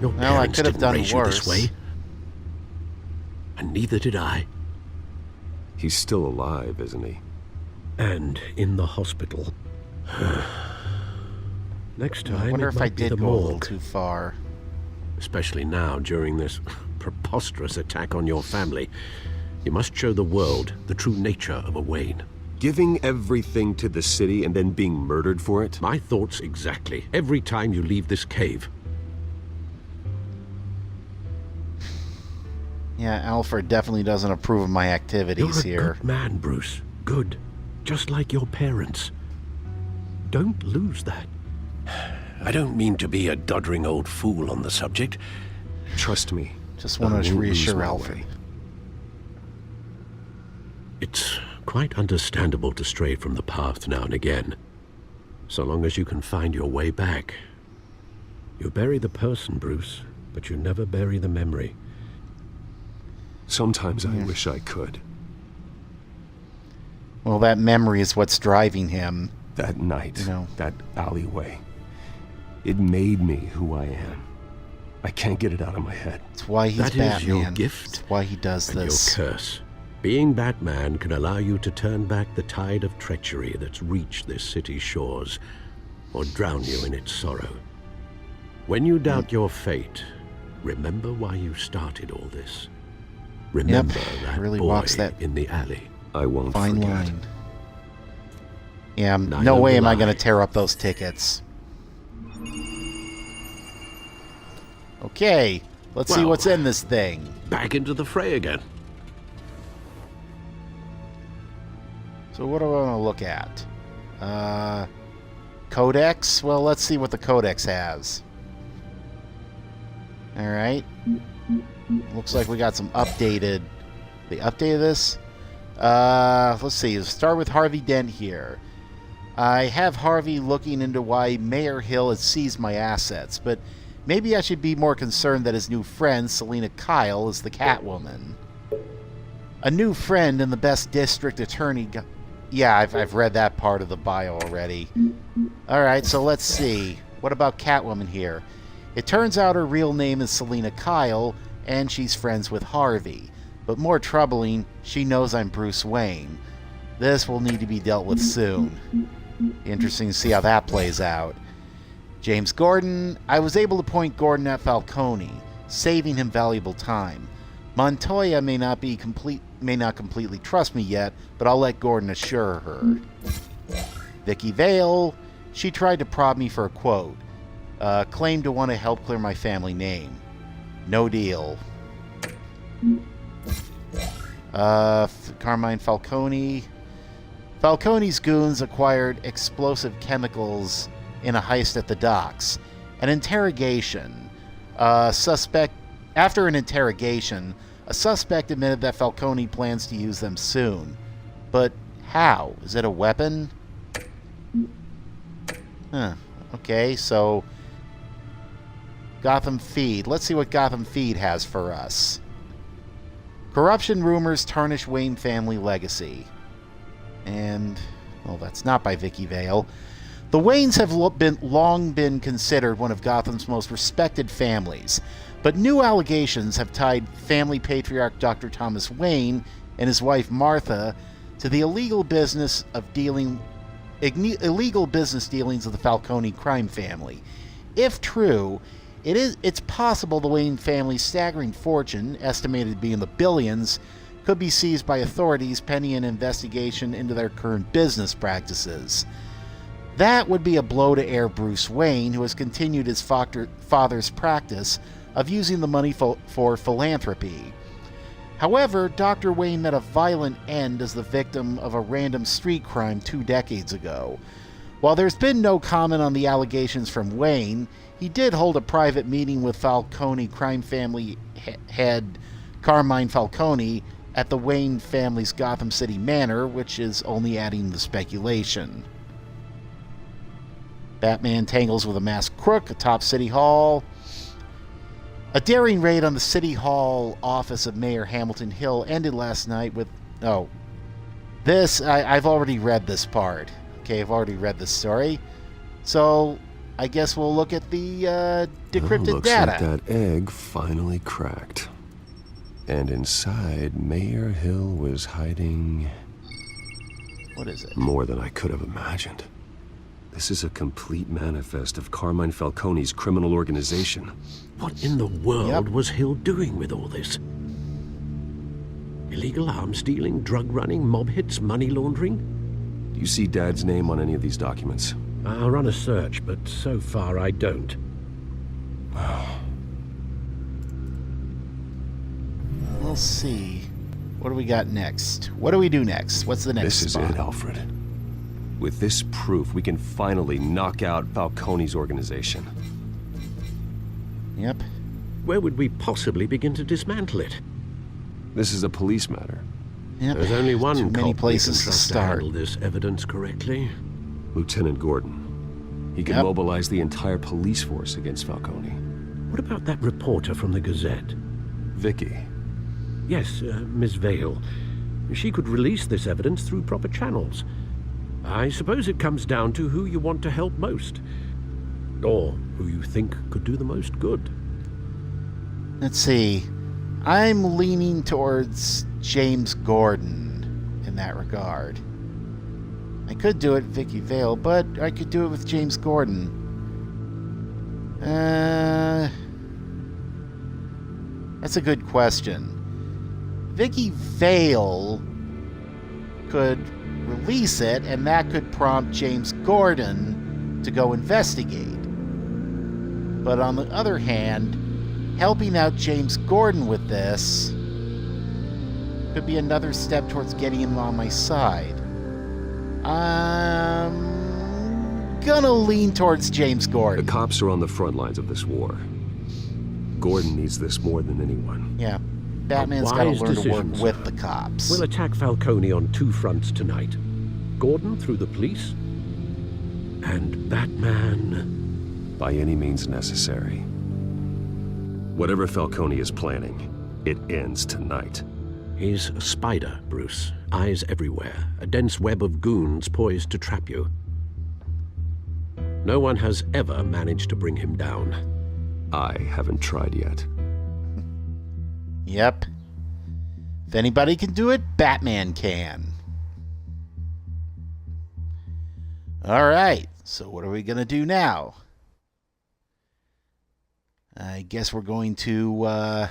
Your Well, I parents could have didn't done raise you worse. this way. And neither did I. He's still alive, isn't he? And in the hospital. Next time, I wonder it if I might be did the go a little morgue. too far. Especially now, during this preposterous attack on your family. You must show the world the true nature of a Wayne. Giving everything to the city and then being murdered for it? My thoughts exactly. Every time you leave this cave. Yeah, Alfred definitely doesn't approve of my activities You're a here. good man, Bruce. Good. Just like your parents. Don't lose that. I don't mean to be a doddering old fool on the subject. Trust me. Just want to reassure Alfred. It's quite understandable to stray from the path now and again. So long as you can find your way back. You bury the person, Bruce, but you never bury the memory. Sometimes I wish I could. Well, that memory is what's driving him. That night, You know. that alleyway, it made me who I am. I can't get it out of my head. That's why he's That Batman. is your gift. That's why he does And this. your curse. Being Batman can allow you to turn back the tide of treachery that's reached this city's shores, or drown you in its sorrow. When you doubt your fate, remember why you started all this. Remember that really boy walks that in the alley. I won't Fine forget. line. Yeah, Neither no way will am I I. going to tear up those tickets. Okay, let's see Well, what's in this thing. Back into the fray again. So what do I want to look at? Codex? Well, let's see what the Codex has. Alright. Looks like we got some updated... They updated this? Let's see. Let's start with Harvey Dent here. I have Harvey looking into why Mayor Hill has seized my assets, but maybe I should be more concerned that his new friend, Selina Kyle, is the Catwoman. A new friend and the best district attorney... Yeah, I've read that part of the bio already. Alright, so let's see. What about Catwoman here? It turns out her real name is Selina Kyle, and she's friends with Harvey. But more troubling, she knows I'm Bruce Wayne. This will need to be dealt with soon. Interesting to see how that plays out. James Gordon. I was able to point Gordon at Falcone, saving him valuable time. Montoya may not completely trust me yet, but I'll let Gordon assure her. Vicky Vale. She tried to prod me for a quote. Claimed to want to help clear my family name. No deal. Carmine Falcone. Falcone's goons acquired explosive chemicals in a heist at the docks. After an interrogation, a suspect admitted that Falcone plans to use them soon. But how? Is it a weapon? Huh. Okay, so... Gotham Feed. Let's see what Gotham Feed has for us. Corruption rumors tarnish Wayne family legacy. And, well, that's not by Vicky Vale. The Waynes have long been considered one of Gotham's most respected families, but new allegations have tied family patriarch Dr. Thomas Wayne and his wife Martha to the illegal business dealings of the Falcone crime family. If true, it's possible the Wayne family's staggering fortune, estimated to be in the billions, could be seized by authorities pending an investigation into their current business practices. That would be a blow to heir Bruce Wayne, who has continued his father's practice of using the money for philanthropy. However, Dr. Wayne met a violent end as the victim of a random street crime 2 decades ago. While there's been no comment on the allegations from Wayne, he did hold a private meeting with Falcone crime family head Carmine Falcone at the Wayne family's Gotham City Manor, which is only adding to the speculation. Batman tangles with a masked crook atop City Hall. A daring raid on the City Hall office of Mayor Hamilton Hill ended last night with... Oh. I've already read this part. Okay, I've already read this story. So, I guess we'll look at the decrypted Looks data. like that egg finally cracked. And inside, Mayor Hill was hiding... What is it? More than I could have imagined. This is a complete manifest of Carmine Falcone's criminal organization. What in the world was Hill doing with all this? Illegal arms dealing, drug running, mob hits, money laundering? Do you see Dad's name on any of these documents? I'll run a search, but so far I don't. We'll see. What do we got next? What do we do next? What's the next This is spot? it, Alfred. With this proof, we can finally knock out Falcone's organization. Yep. Where would we possibly begin to dismantle it? This is a police matter. Yep. There's only one Too many cop we places can to trust to start. handle this evidence correctly. Lieutenant Gordon. He can Yep. mobilize the entire police force against Falcone. What about that reporter from the Gazette? Vicky. Yes, Miss Vale. She could release this evidence through proper channels. I suppose it comes down to who you want to help most. Or who you think could do the most good. Let's see. I'm leaning towards James Gordon in that regard. I could do it Vicky Vale, but I could do it with James Gordon. That's a good question. Vicky Vale could release it, and that could prompt James Gordon to go investigate. But on the other hand, helping out James Gordon with this could be another step towards getting him on my side. I'm gonna lean towards James Gordon. The cops are on the front lines of this war. Gordon needs this more than anyone. Yeah. Batman's got to Wise learn to work decision, with sir. the cops. We'll attack Falcone on two fronts tonight. Gordon through the police, and Batman... By any means necessary. Whatever Falcone is planning, it ends tonight. He's a spider, Bruce. Eyes everywhere. A dense web of goons poised to trap you. No one has ever managed to bring him down. I haven't tried yet. Yep. If anybody can do it, Batman can. Alright, so what are we going to do now? I guess we're going to...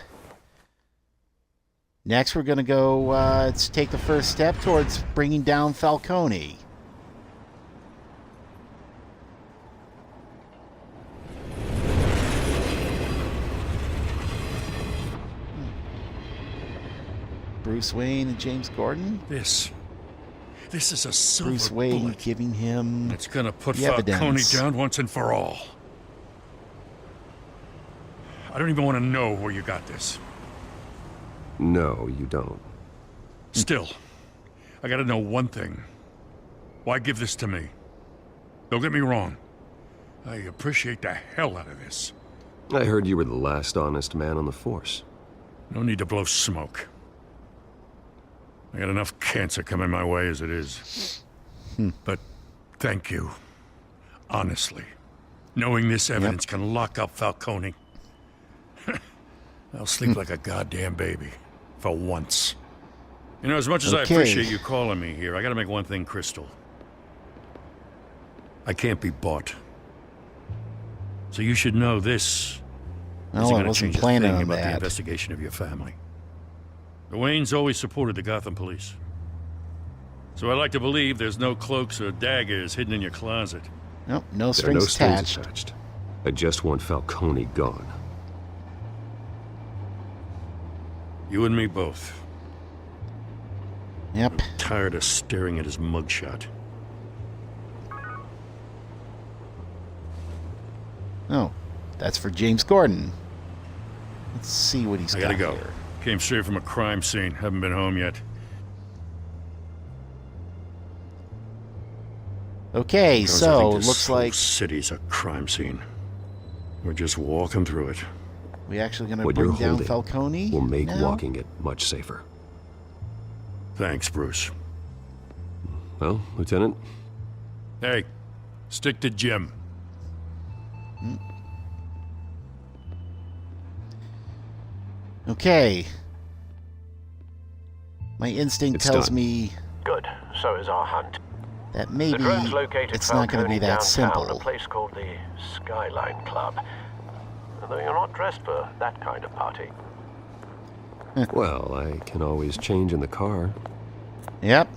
Next, we're going to go let's take the first step towards bringing down Falcone. Bruce Wayne and James Gordon? This is a silver Bruce Wayne bullet. giving him It's gonna put the Falcone evidence. down once and for all. I don't even want to know where you got this. No, you don't. Still, I gotta know one thing. Why give this to me? Don't get me wrong. I appreciate the hell out of this. I heard you were the last honest man on the force. No need to blow smoke. I got enough cancer coming my way as it is. But thank you. Honestly. Knowing this evidence can lock up Falcone. I'll sleep like a goddamn baby. For once. You know, as much as I appreciate you calling me here, I gotta make one thing crystal. I can't be bought. So you should know this Well, isn't I gonna wasn't change a planning thing on about the that. investigation of your family. The Waynes always supported the Gotham police. So I like to believe there's no cloaks or daggers hidden in your closet. Nope, no There are no strings strings attached. attached. I just want Falcone gone. You and me both. Yep. I'm tired of staring at his mugshot. Oh, that's for James Gordon. Let's see what he's I got gotta go. here. Came straight from a crime scene. Haven't been home yet. Okay, Because I so think this looks whole like city's a crime scene. We're just walking through it. we actually going to What bring you're down holding Falcone will make now? walking it much safer. Thanks, Bruce. Well, Lieutenant, Hey, stick to Jim. Okay. My instinct tells me Good. So is our hunt. that maybe the drone's located it's not going to be that downtown, simple. A place called the Skyline Club. Although you're not dressed for that kind of party. Well, I can always change in the car. Yep.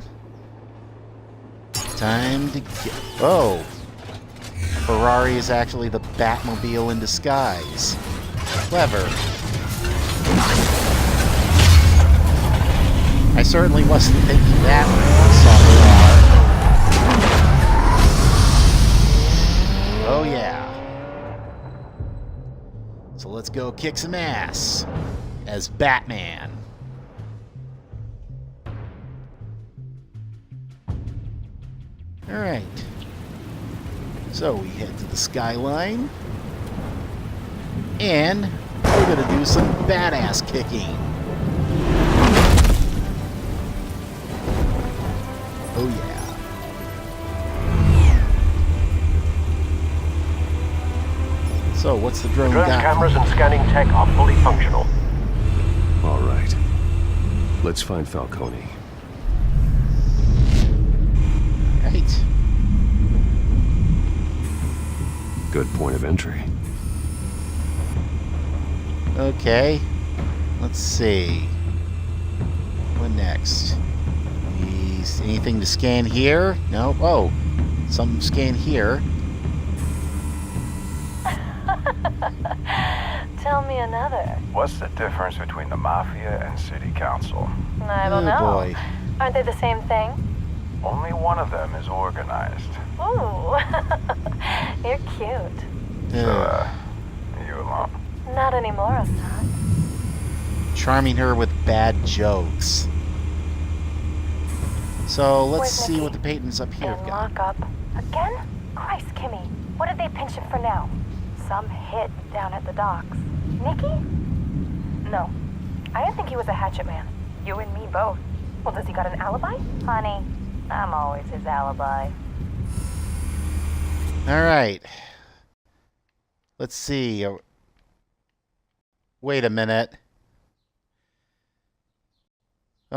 Time to get... Oh! Ferrari is actually the Batmobile in disguise. Clever. I certainly wasn't thinking that when I saw the car. Oh yeah. So let's go kick some ass as Batman. Alright. So we head to the Skyline. And we're gonna do some badass kicking. Oh yeah. So what's the drone Drone got? cameras and scanning tech are fully functional. All right. Let's find Falcone. Right. Good point of entry. Okay. Let's see. What next? Anything to scan here? No. Oh, something to scan here. Tell me another. What's the difference between the Mafia and City Council? I don't know. Boy. Aren't they the same thing? Only one of them is organized. Ooh. You're cute. So, you alone? Not anymore, I'm not. Charming her with bad jokes. So let's Where's see Nikki? what the patents up here have In got. lockup. Again? Christ, Kimmy. What did they pinch him for now? Some hit down at the docks. Nikki? No. I didn't think he was a hatchet man. You and me both. Well, does he got an alibi? Honey, I'm always his alibi. Alright. Let's see. Wait a minute.